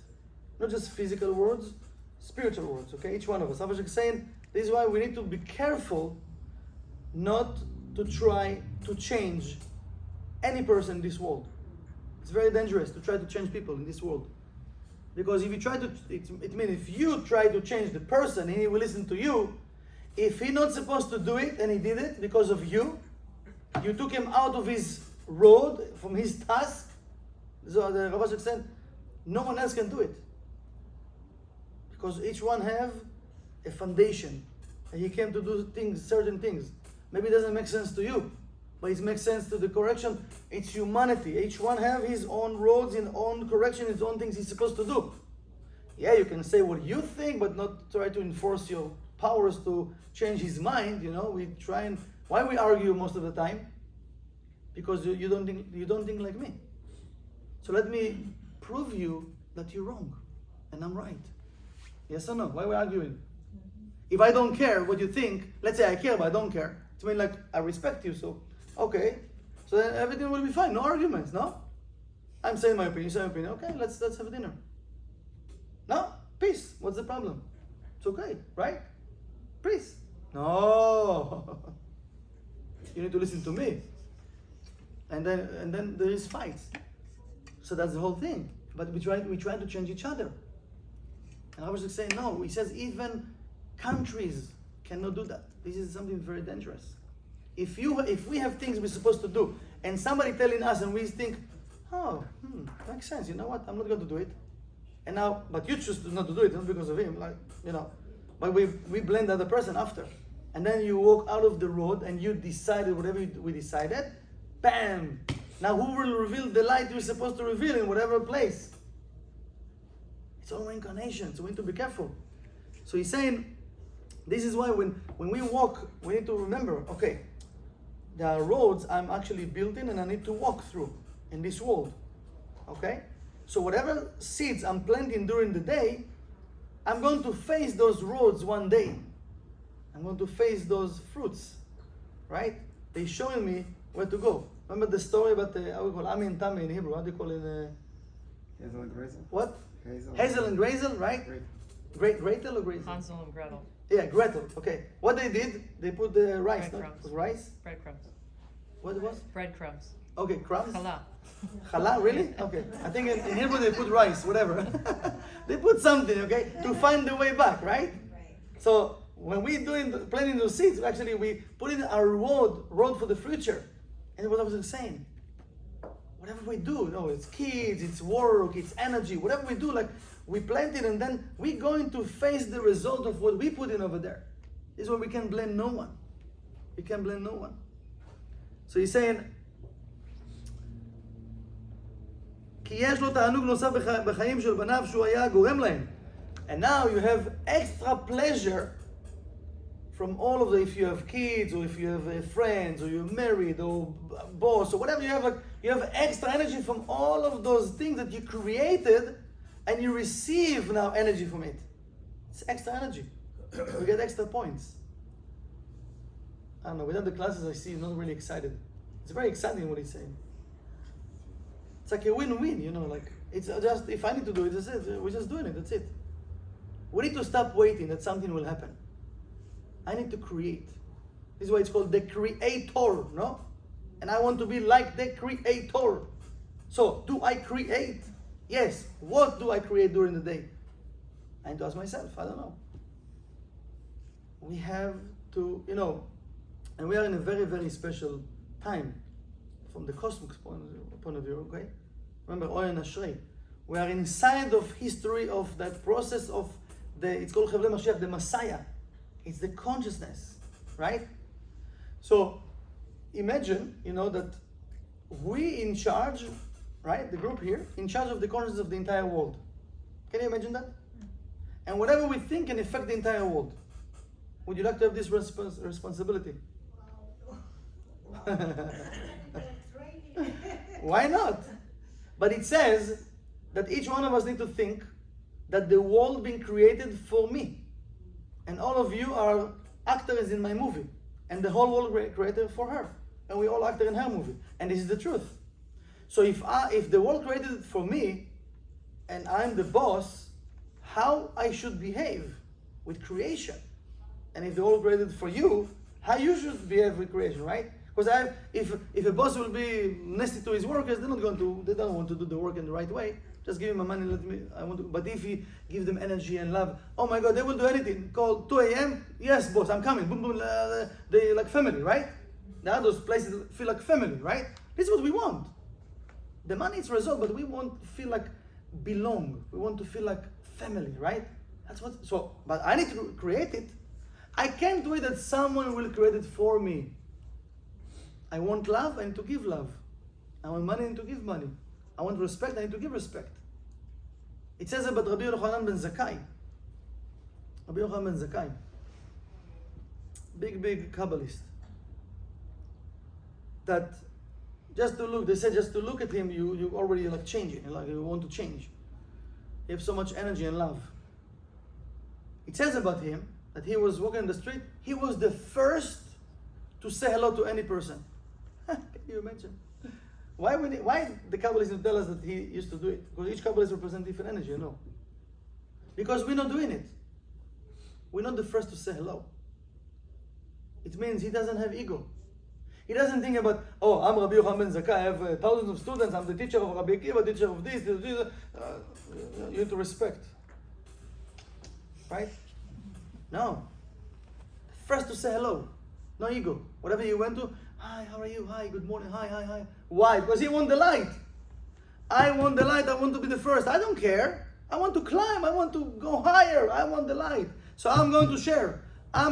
Not just physical roads, spiritual roads, okay? Each one of us. I was saying, this is why we need to be careful not to try to change any person in this world. It's very dangerous to try to change people in this world. Because if you try to, it means if you try to change the person and he will listen to you, if he's not supposed to do it and he did it because of you, You took him out of his road, from his task. So the Rav Ashek said, no one else can do it. Because each one have a foundation. And he came to do things, certain things. Maybe it doesn't make sense to you, but it makes sense to the correction. It's humanity. Each one have his own roads, his own correction, his own things he's supposed to do. Yeah, you can say what you think, but not try to enforce your powers to change his mind. You know, we try and why we argue most of the time? Because you don't think like me. So let me prove you that you're wrong and I'm right. Yes or no? Why are we arguing? If I don't care what you think, let's say I care but I don't care, it means like I respect you, so okay. So then everything will be fine, no arguments, no? I'm saying my opinion, you say your opinion, okay, let's have a dinner. No? Peace. What's the problem? It's okay, right? Peace. No. You need to listen to me. And then there is fights. So that's the whole thing. But we try to change each other. And I was just saying, no, he says even countries cannot do that. This is something very dangerous. If we have things we're supposed to do, and somebody telling us and we think, oh, makes sense, you know what, I'm not going to do it. And now, but you choose not to do it, not because of him, like, you know. But we blame the other person after. And then you walk out of the road and you decided whatever we decided, bam! Now who will reveal the light you're supposed to reveal in whatever place? It's all reincarnation, so we need to be careful. So he's saying, this is why when we walk, we need to remember, okay, there are roads I'm actually built in and I need to walk through in this world. Okay? So whatever seeds I'm planting during the day, I'm going to face those roads one day. I'm going to face those fruits. Right? They're showing me where to go. Remember the story about how we call Ami and Tami in Hebrew? How do you call it? Hazel and Gretel. What? Hazel and Gretel, right? Gretel or Gretel? Hansel and Gretel. Yeah, Gretel. Okay. What they did, they put the rice. No? Breadcrumbs. Rice? Breadcrumbs. What it was? Breadcrumbs. Okay, crumbs. Challah. Challah, really? Okay. I think in Hebrew they put rice, whatever. They put something, okay, to find the way back, right? So when we planting those seeds, actually we put in our road for the future. And what I was saying, whatever we do, you know, it's kids, it's work, it's energy, whatever we do, like we plant it and then we're going to face the result of what we put in over there. This is where we can blame no one. We can blame no one. So he's saying, כי יש לו תענוג נוסף בחיים של בניו שהוא היה גורם להם. And now you have extra pleasure from all of the, if you have kids or if you have friends or you're married or boss or whatever, you have extra energy from all of those things that you created and you receive now energy from it. It's extra energy. We get extra points. I don't know, without the classes I see you're not really excited. It's very exciting what he's saying. It's like a win-win, you know, like it's just, if I need to do it, that's it. We're just doing it, that's it. We need to stop waiting that something will happen. I need to create. This is why it's called the creator, no? And I want to be like the creator. So, do I create? Yes. What do I create during the day? I need to ask myself, I don't know. We have to, you know, and we are in a very, very special time from the cosmic point of view, okay? Remember, Oy and Ashrei. We are inside of history of that process of it's called Chevlei Mashiach, the Messiah. It's the consciousness, right? So, imagine, you know, that we in charge, right, the group here, in charge of the consciousness of the entire world. Can you imagine that? And whatever we think can affect the entire world. Would you like to have this responsibility? Why not? But it says that each one of us need to think that the world being created for me. And all of you are actors in my movie. And the whole world created for her. And we all acted in her movie. And this is the truth. So if the world created it for me, and I'm the boss, how I should behave with creation. And if the world created for you, how you should behave with creation, right? Because if a boss will be nasty to his workers, they don't want to do the work in the right way. Just give him my money, but if he gives them energy and love, oh my God, they will do anything. Call 2 a.m., yes boss, I'm coming. Boom, boom, they like family, right? There are those places that feel like family, right? This is what we want. The money is a result, but we want to feel like belong. We want to feel like family, right? That's what. So, but I need to create it. I can't wait that someone will create it for me. I want love, I need to give love. I want money, I need to give money. I want respect, I need to give respect. It says about Rabbi Yochanan ben Zakkai. Rabbi Yochanan ben Zakkai. Big Kabbalist. That just to look, they said just to look at him, you already like changing, like you want to change. You have so much energy and love. It says about him that he was walking in the street, he was the first to say hello to any person. Can you imagine? Why the Kabbalists tell us that he used to do it? Because each Kabbalist represents different energy, you know. Because we're not doing it. We're not the first to say hello. It means he doesn't have ego. He doesn't think about, oh, I'm Rabbi Yochanan ben Zakkai, I have thousands of students, I'm the teacher of Rabbi Akiva, teacher of this. You need to respect. Right? No. First to say hello. No ego. Whatever you went to, hi, how are you? Hi, good morning. Hi. Why? Because he want the light. I want the light. I want to be the first. I don't care. I want to climb. I want to go higher. I want the light. So I'm going to share. I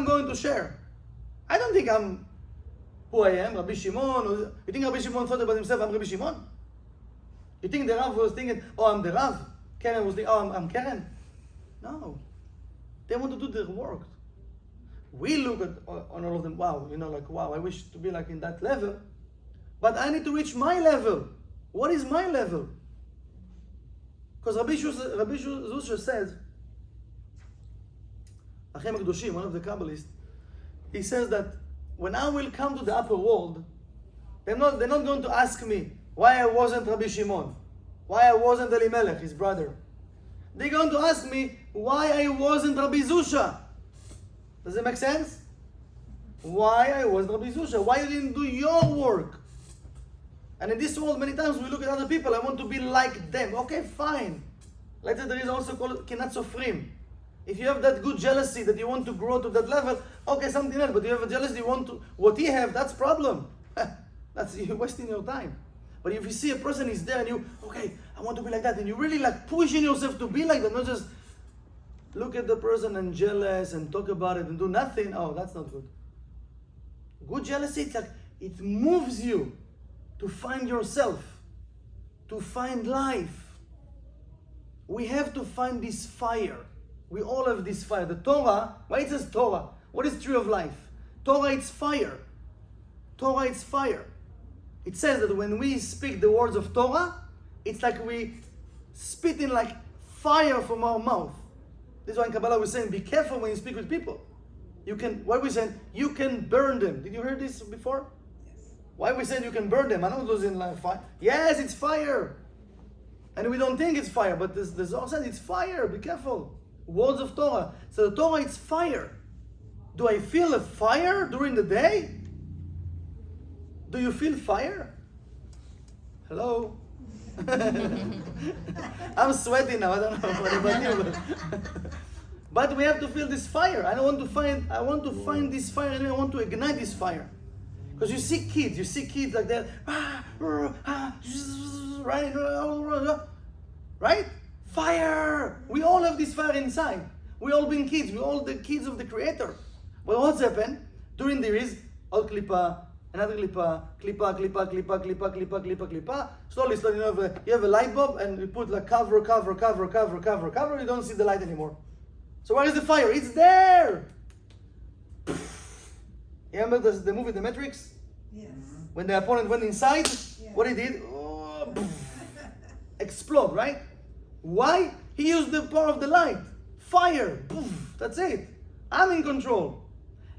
don't think I'm who I am, Rabbi Shimon. You think Rabbi Shimon thought about himself, I'm Rabbi Shimon? You think the Rav was thinking, oh, I'm the Rav? Karen was thinking, oh, I'm Karen? No. They want to do their work. We look at on all of them, wow, wow, I wish to be like in that level. But I need to reach my level. What is my level? Because Rabbi Zusha says, Achem HaKadoshim, one of the Kabbalists, he says that when I will come to the upper world, they're not going to ask me why I wasn't Rabbi Shimon, why I wasn't Elimelech, his brother. They're going to ask me why I wasn't Rabbi Zusha. Does it make sense? Why I wasn't Rabbi Zusha? Why you didn't do your work? And in this world, many times we look at other people, I want to be like them. Okay, fine. Later there is also called Kinat Sofrim. If you have that good jealousy that you want to grow to that level, okay, something else. But you have a jealousy, you want to, what he have, that's problem. That's, you're wasting your time. But if you see a person is there and you, okay, I want to be like that, and you really like pushing yourself to be like that, not just look at the person and jealous and talk about it and do nothing, oh, that's not good. Good jealousy, it's like, it moves you to find yourself, to find life. We have to find this fire. We all have this fire. The Torah, why it says Torah? What is tree of life? Torah, it's fire. Torah, it's fire. It says that when we speak the words of Torah, it's like we spit in like fire from our mouth. This is why in Kabbalah we're saying, be careful when you speak with people. Why we saying, you can burn them. Did you hear this before? Yes. Why we saying you can burn them? I don't losing like fire. Yes, it's fire. And we don't think it's fire, but the Zohar says it's fire. Be careful. Words of Torah. So the Torah, it's fire. Do I feel a fire during the day? Do you feel fire? Hello? I'm sweating now. I don't know what about you. But we have to feel this fire. I want to find this fire, and I want to ignite this fire. Because you see kids like that. Right? Fire! We all have this fire inside. We all been kids. We all the kids of the Creator. But what's happened? During there is all klipa, another klipa. Slowly, you have a light bulb and you put like cover. You don't see the light anymore. So where is the fire? It's there! You remember the movie The Matrix? Yes. When the opponent went inside, Yeah. what he did? Oh, explode, right? Why? He used the power of the light. Fire. That's it. I'm in control.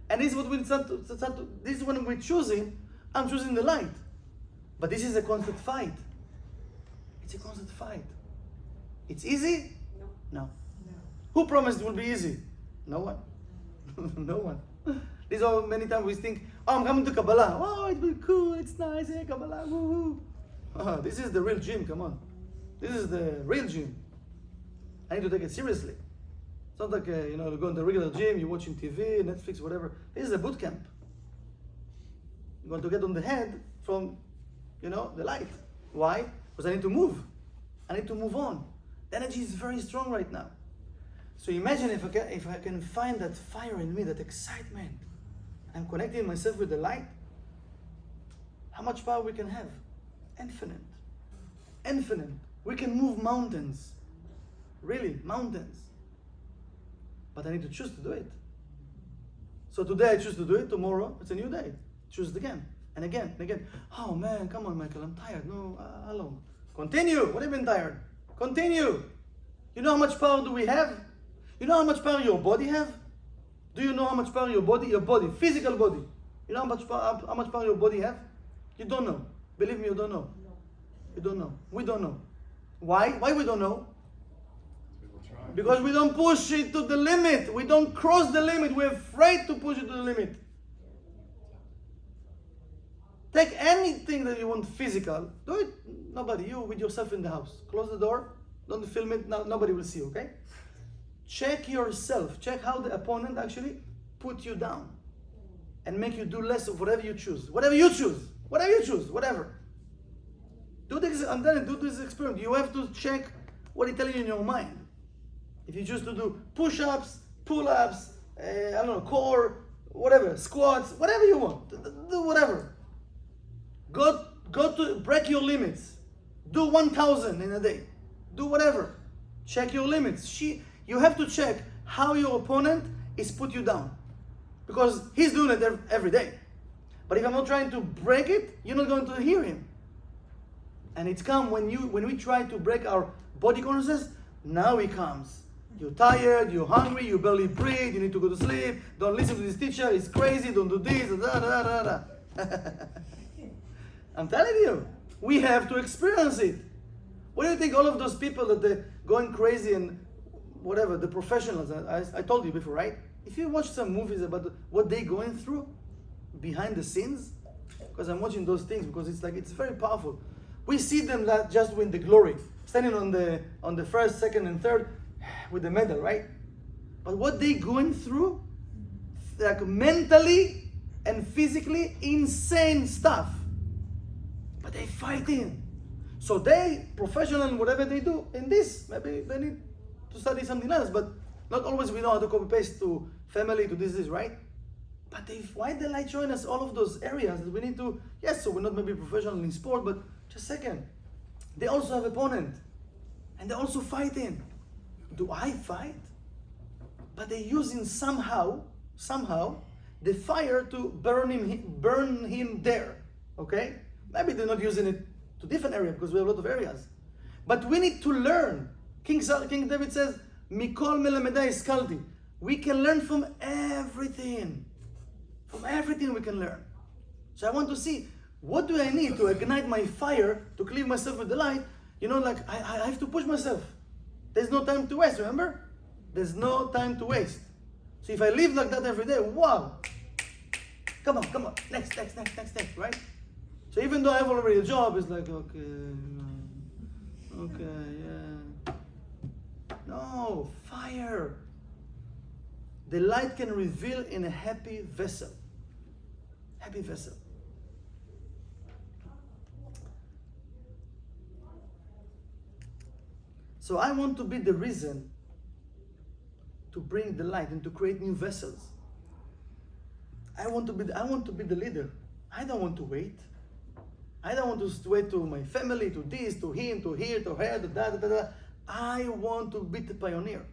And this is what we start to this is when we're choosing. I'm choosing the light. But this is a constant fight. It's a constant fight. It's easy? No. No. Who promised it will be easy? No one. No one. These are many times we think, oh, I'm coming to Kabbalah. Oh, it'll be cool. It's nice. Yeah, Kabbalah. Woo-hoo. This is the real gym. Come on. This is the real gym. I need to take it seriously. It's not like, you go in the regular gym, you're watching TV, Netflix, whatever. This is a boot camp. You're going to get on the head from, the light. Why? Because I need to move. I need to move on. The energy is very strong right now. So imagine if I can find that fire in me, that excitement. I'm connecting myself with the light. How much power we can have? Infinite. Infinite. We can move mountains. Really, mountains. But I need to choose to do it. So today I choose to do it, tomorrow it's a new day. Choose it again, and again, and again. Oh man, come on Michael, I'm tired. No, hello. Continue, what have you been tired? Continue. You know how much power do we have? You know how much power your body have? Do you know how much power your body, physical body, you know how much power your body have? You don't know. Believe me, you don't know. You don't know. We don't know. Why? Why we don't know? Because we don't push it to the limit. We don't cross the limit. We're afraid to push it to the limit. Take anything that you want physical. Do it. Nobody. You with yourself in the house. Close the door. Don't film it. No, nobody will see, okay? Check yourself. Check how the opponent actually put you down. And make you do less of whatever you choose. Whatever you choose. Whatever you choose. Whatever. Do this, and then do this experiment. You have to check what it's telling you in your mind. If you choose to do push-ups, pull-ups, I don't know, core, whatever, squats, whatever you want, do whatever. Go to break your limits. Do 1,000 in a day. Do whatever. Check your limits. You have to check how your opponent is put you down, because he's doing it every day. But if I'm not trying to break it, you're not going to hear him. And it's come when we try to break our body consciousness. Now he comes. You're tired, you're hungry, you barely breathe, you need to go to sleep, don't listen to this teacher, he's crazy, don't do this, da da da da. I'm telling you, we have to experience it. What do you think all of those people that they're going crazy and whatever, the professionals, I told you before, right? If you watch some movies about what they're going through behind the scenes, because I'm watching those things because it's very powerful. We see them just win the glory, standing on the first, second, and third with the medal, right? But what they going through, like mentally and physically insane stuff. But they fighting. So they professional in whatever they do in this. Maybe they need to study something else, but not always we know how to copy paste to family, to this, right? But why the light showing us all of those areas that we need to, yes, so we're not maybe professional in sport, but just a second. They also have opponent. And they're also fighting. Do I fight? But they're using somehow, the fire to burn him there. Okay? Maybe they're not using it to different areas because we have a lot of areas. But we need to learn. King David says, Mikol melamedai iskalti. We can learn from everything. From everything we can learn. So I want to see, what do I need to ignite my fire, to cleave myself with the light? I have to push myself. There's no time to waste, remember? There's no time to waste. So if I live like that every day, wow. Come on, next, right? So even though I have already a job, it's like, okay, yeah. No, fire. The light can reveal in a happy vessel. Happy vessel. So I want to be the reason to bring the light and to create new vessels. I want to be the leader. I don't want to wait. I don't want to wait to my family, to this, to him, to here, to her, to da. I want to be the pioneer.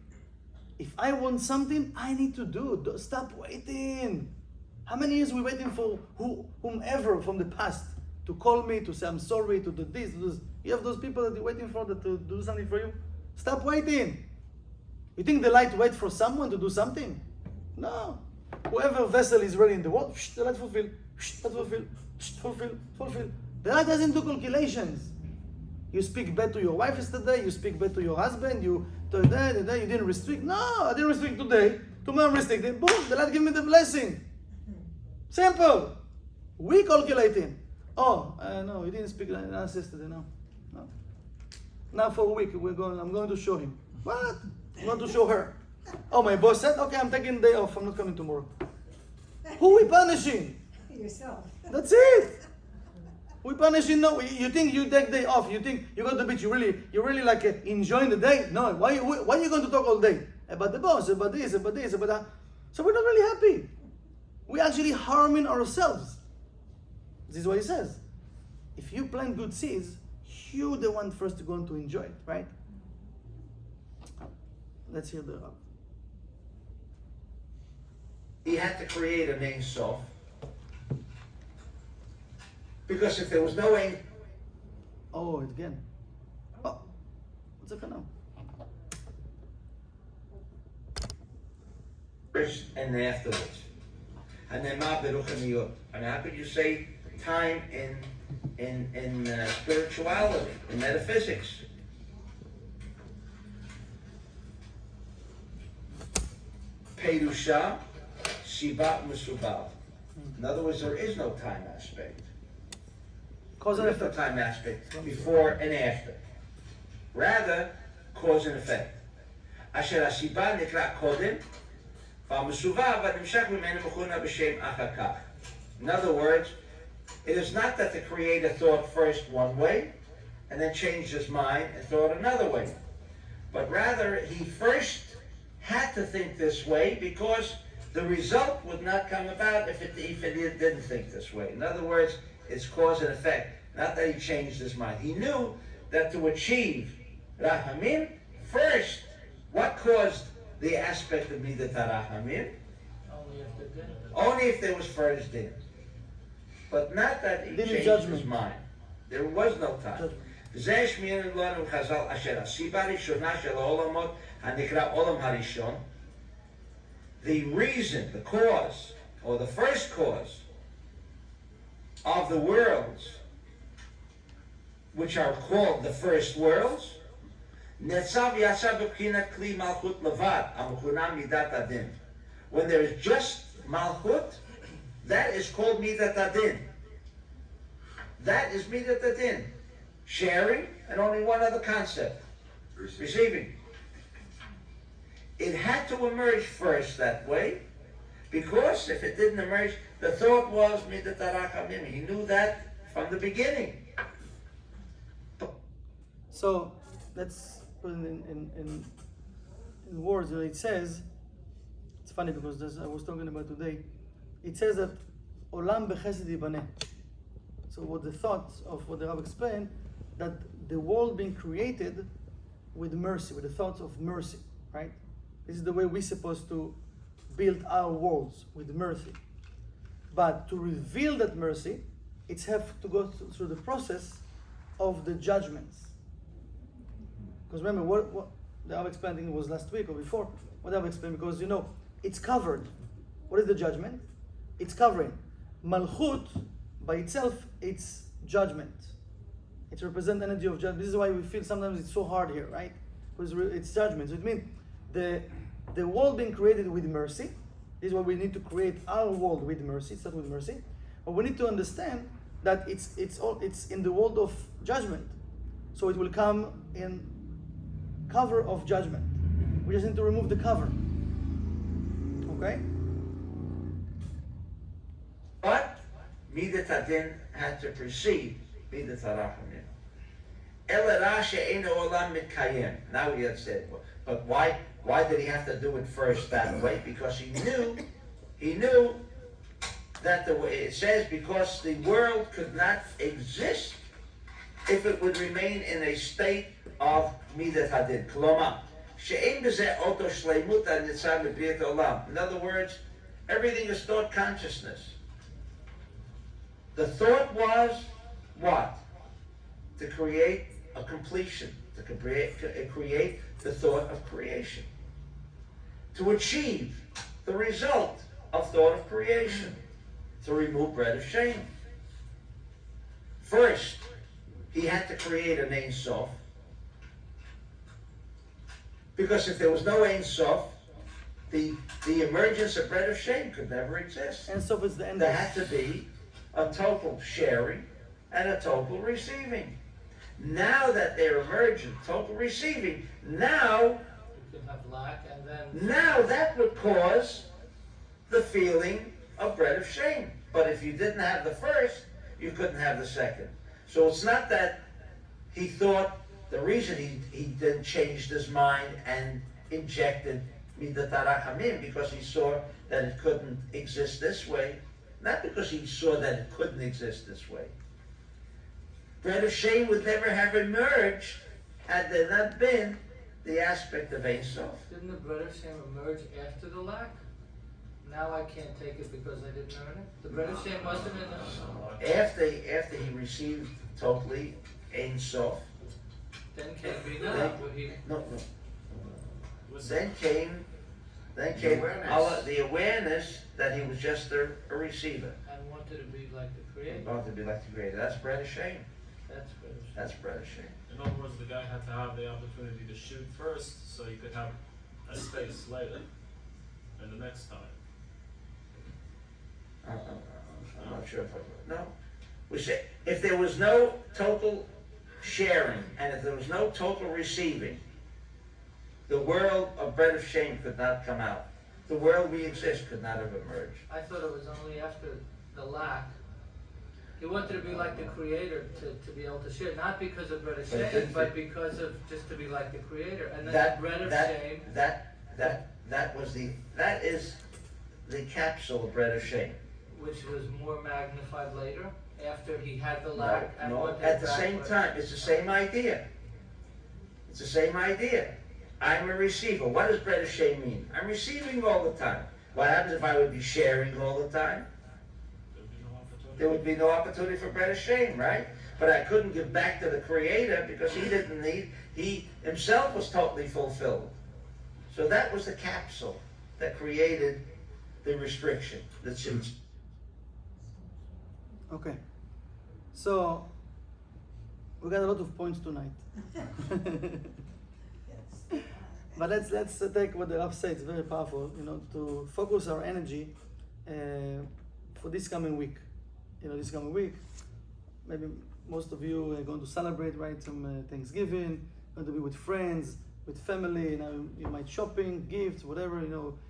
If I want something, I need to do. Don't stop waiting. How many years we waiting for whomever from the past to call me, to say I'm sorry, to do this, to do this. You have those people that you're waiting for that to do something for you? Stop waiting. You think the light waits for someone to do something? No. Whoever vessel is ready in the world, the light fulfill, fulfill. The light doesn't do calculations. You speak bad to your wife yesterday, you speak bad to your husband, you didn't restrict. No, I didn't restrict today. Tomorrow I'm restricted. Boom, the light give me the blessing. Simple. We calculating. Oh, no, you didn't speak like that yesterday, no. Now for a week, I'm going to show him. What? I'm going to show her. Oh, my boss said, okay, I'm taking the day off, I'm not coming tomorrow. Who we punishing? to yourself. That's it. We punish you. No, you think you take day off. You think you go to the beach. You really like enjoying the day. No, why are you going to talk all day about the boss, about this, about that? So we're not really happy. We're actually harming ourselves. This is what he says. If you plant good seeds, you're the one first to go on to enjoy it, right? Let's hear the Rav. He had to create an Ein Sof. Because if there was no Ein, Oh, again. Oh, what's up now? first and afterwards. And then Ma Beruchaniyot. And how could you say time in spirituality, in metaphysics? Perusha, Sibat Musubav. In other words, there is no time aspect. Cause and There is no effect. time aspect before and after. Rather, cause and effect. אשר הסיבה נקרא קודם, והמסובב הנמשך ממנו מכונה בשם אחר כך. In other words, it is not that the Creator thought first one way, and then changed his mind and thought another way. But rather, he first had to think this way because the result would not come about if it didn't think this way. In other words, it's cause and effect, not that he changed his mind. He knew that to achieve Rahamim, first, what caused the aspect of Midat HaRahamim? Only if there was first din. But not that he Din is changed judgment. his mind. There was no time. Judgment. וזה השמיענו לנו חז"ל אשר הסיבה הראשונה של העולמות הנקרא עולם הראשון, the reason, the cause, or the first cause of the worlds, which are called the first worlds, נעצב ויצא בבחינת כלי מלכות לבד, המכונה מידת הדין. When there is just malchut, that is called midat adin. That is midat adin. Sharing, and only one other concept. Receiving. It had to emerge first that way, because if it didn't emerge, the thought was midat harachamim. He knew that from the beginning. So let's put it in words. It says, it's funny because I was talking about today. It says that olam bechesed yibaneh. So what the thoughts of what the Rav explained, that the world being created with mercy, with the thoughts of mercy, right? This is the way we're supposed to build our worlds, with mercy. But to reveal that mercy, it's have to go through the process of the judgments. Because remember, what the Rav explained, I think it was last week or before, what the Rav explained, because it's covered. What is the judgment? It's covering. Malchut, by itself, it's judgment. It represents energy of judgment. This is why we feel sometimes it's so hard here, right? Because it's judgment. So it means the world being created with mercy. This is why we need to create our world with mercy. It's not with mercy. But we need to understand that it's in the world of judgment. So it will come in cover of judgment. We just need to remove the cover. Okay? But midat adin had to precede midat harachamim. Ela ra she'eino olam mitkayem. Now we had said, but why did he have to do it first that way? Because he knew that the way it says, because the world could not exist if it would remain in a state of midat hadin. Kloma she'ein b'zeh oto shleimut hanitzah b'brit olam. In other words, everything is thought consciousness. The thought was what? To create a completion, to create the thought of creation. To achieve the result of thought of creation. To remove bread of shame. First, he had to create an Ein Sof. Because if there was no Ein Sof, the emergence of bread of shame could never exist. And so it's the end. There had to be a total sharing and a total receiving. Now that they're emergent, total receiving, now You can have lack and then that would cause the feeling of bread of shame. But if you didn't have the first, you couldn't have the second. So it's not that he thought, the reason he then changed his mind and injected Midat HaRachamim, because he saw that it couldn't exist this way, not because he saw that it couldn't exist this way. Bread of shame would never have emerged had there not been the aspect of Ein Sof. Didn't the bread of shame emerge after the lack? Now I can't take it because I didn't earn it? The bread of shame wasn't in it? After he received totally Ein Sof, Then came Binah, where he... no. Then came Allah, the awareness that he was just a receiver. and wanted to be like the He creator. wanted to be like the creator. That's bread of shame. That's bread of shame. That's bread of shame. In other words, the guy had to have the opportunity to shoot first, so you could have a space later, and the next time. I'm not sure if no. We say, if there was no total sharing, and if there was no total receiving, the world of bread of shame could not come out. The world we exist could not have emerged. I thought it was only after the lack. He wanted to be like the creator to be able to share, not because of bread of But it shame, didn't but fit. because of just to be like the creator. And then That the bread of that shame, that is the capsule of bread of shame. which was more magnified later, after he had the lack. and No, wanted at the back same what- time, it's the same idea. It's the same idea. I'm a receiver. What does bread of shame mean? I'm receiving all the time. What happens if I would be sharing all the time? There'd be no opportunity. There would be no opportunity for bread of shame, right? But I couldn't give back to the Creator because he didn't need, he himself was totally fulfilled. So that was the capsule that created the restriction, the tzimtzum. Okay. So we got a lot of points tonight. But let's take what the Rav said. It's very powerful. To focus our energy for this coming week. This coming week, maybe most of you are going to celebrate, right? Some Thanksgiving, going to be with friends, with family. You might shopping, gifts, whatever.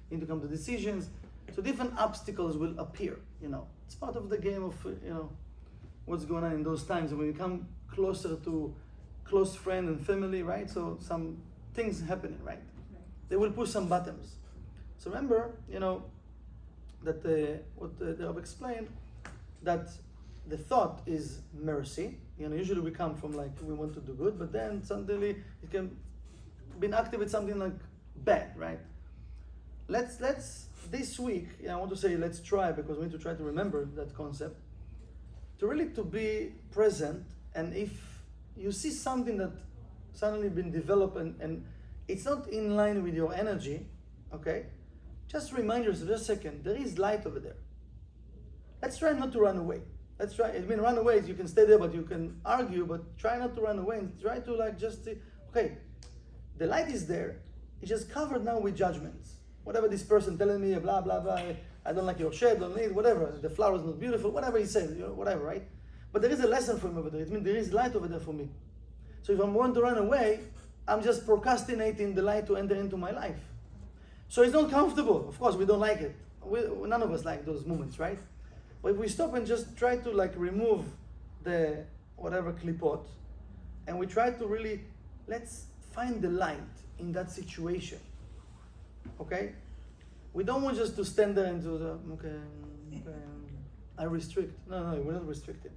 Need to come to decisions. So different obstacles will appear. It's part of the game of what's going on in those times. And when you come closer to close friend and family, right? So some things happening, right? They will push some buttons. So remember, that what the Rabbi explained, that the thought is mercy. Usually we come from we want to do good, but then suddenly it can be activate something like bad, right? Let's this week, I want to say let's try, because we need to try to remember that concept, to be present. And if you see something that suddenly been developed and it's not in line with your energy, okay, just remind yourself, just a second, there is light over there. Let's try not to run away. Let's try, run away, you can stay there, but you can argue, but try not to run away and try to just see, okay, the light is there, it's just covered now with judgments. Whatever this person telling me, blah, blah, blah, I don't like your shade, don't need, whatever, the flower is not beautiful, whatever he says, whatever, right? But there is a lesson for him over there. It means there is light over there for me. So if I'm going to run away, I'm just procrastinating the light to enter into my life. So it's not comfortable. Of course, we don't like it. None of us like those moments, right? But if we stop and just try to remove the whatever klipot, and we try to really, let's find the light in that situation. Okay? We don't want just to stand there and do I restrict. No, we're not restricted.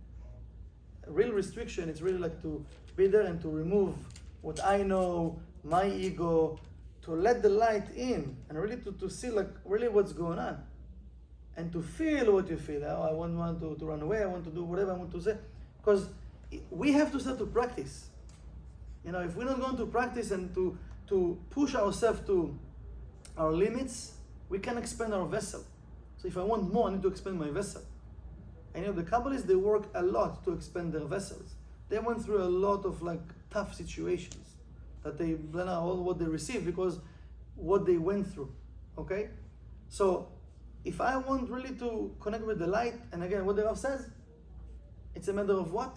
Real restriction is really to be there and to remove what I know, my ego, to let the light in and really to see really what's going on. And to feel what you feel. I want to run away, I want to do whatever I want to say. Because we have to start to practice. If we're not going to practice and to push ourselves to our limits, we can expand our vessel. So if I want more, I need to expand my vessel. And the Kabbalists, they work a lot to expand their vessels. They went through a lot of tough situations that they blend out all what they received because what they went through. Okay? So if I want really to connect with the light, and again, what the Rav says, it's a matter of what?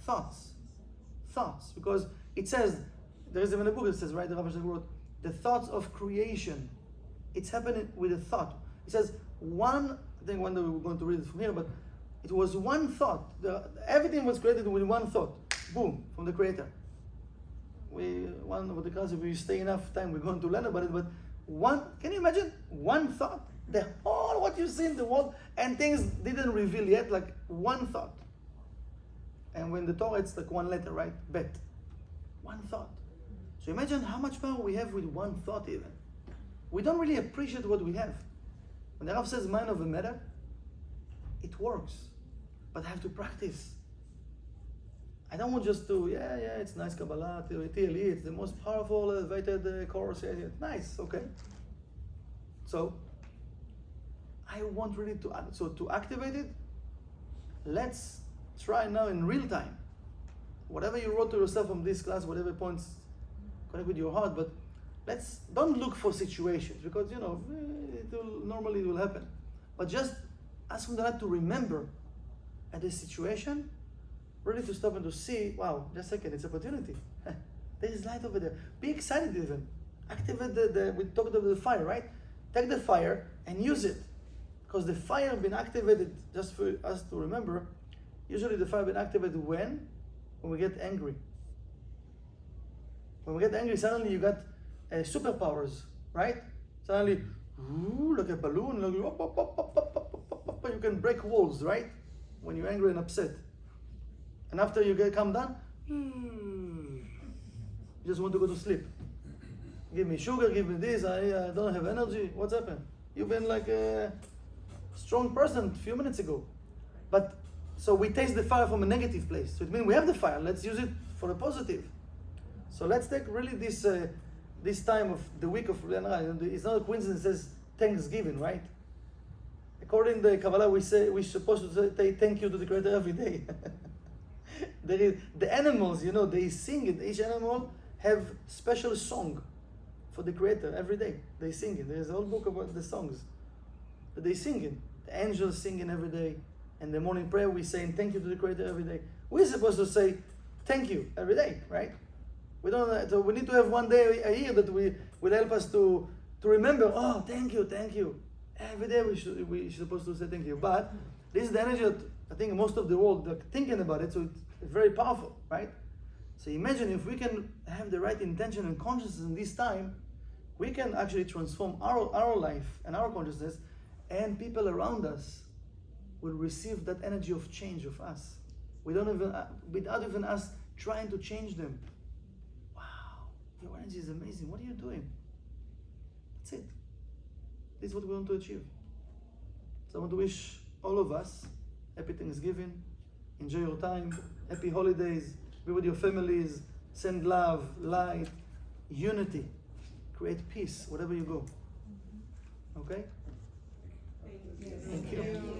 Thoughts. Because it says, there is even a book that says, right, the Rav wrote, the thoughts of creation. It's happening with a thought. It says, one I think one day we were going to read it from here, but it was one thought. Everything was created with one thought. Boom, from the Creator. One of the classes, if we stay enough time, we're going to learn about it, but can you imagine? One thought. The whole what you see in the world, and things didn't reveal yet, like one thought. And when the Torah, it's like one letter, right? Bet. One thought. So imagine how much power we have with one thought even. We don't really appreciate what we have. When the Rav says mind over matter, it works. But I have to practice. I don't want just to, it's nice Kabbalah, TLE, it's the most powerful, elevated course. Yeah, nice, okay. So, I want really to activate it, let's try now in real time. Whatever you wrote to yourself from this class, whatever points connect with your heart, but don't look for situations, because normally it will happen. But just ask from the Lord to remember at this situation, really to stop and to see, wow, just a second, it's opportunity. There is light over there. Be excited even. Activate we talked about the fire, right? Take the fire and use it. Because the fire been activated, just for us to remember, usually the fire been activated when we get angry. When we get angry, suddenly you got superpowers, right? Suddenly, like a balloon, you can break walls, right? When you're angry and upset. And after you get calm down, you just want to go to sleep. Give me sugar, give me this, I don't have energy. What's happened? You've been like a strong person a few minutes ago. But, so we taste the fire from a negative place. So it means we have the fire, let's use it for the positive. So let's take really this time of the week of it's not a coincidence, it says Thanksgiving, right? According to the Kabbalah, we're supposed to say thank you to the Creator every day. The animals, they sing it. Each animal have special song for the Creator every day. They sing it. There's a whole book about the songs that they sing it. The angels singing every day. And the morning prayer, we saying thank you to the Creator every day. We're supposed to say thank you every day, right? So we need to have one day a year that will help us to remember. Oh, thank you. Every day we should supposed to say thank you. But this is the energy that I think most of the world are thinking about it. So it's very powerful, right? So imagine if we can have the right intention and consciousness in this time, we can actually transform our life and our consciousness, and people around us will receive that energy of change of us. Without even us trying to change them. Wow, your energy is amazing. What are you doing? That's it. This is what we want to achieve. So I want to wish all of us happy Thanksgiving. Enjoy your time. Happy holidays. Be with your families. Send love, light, unity. Create peace wherever you go. Okay? Thank you. Thank you.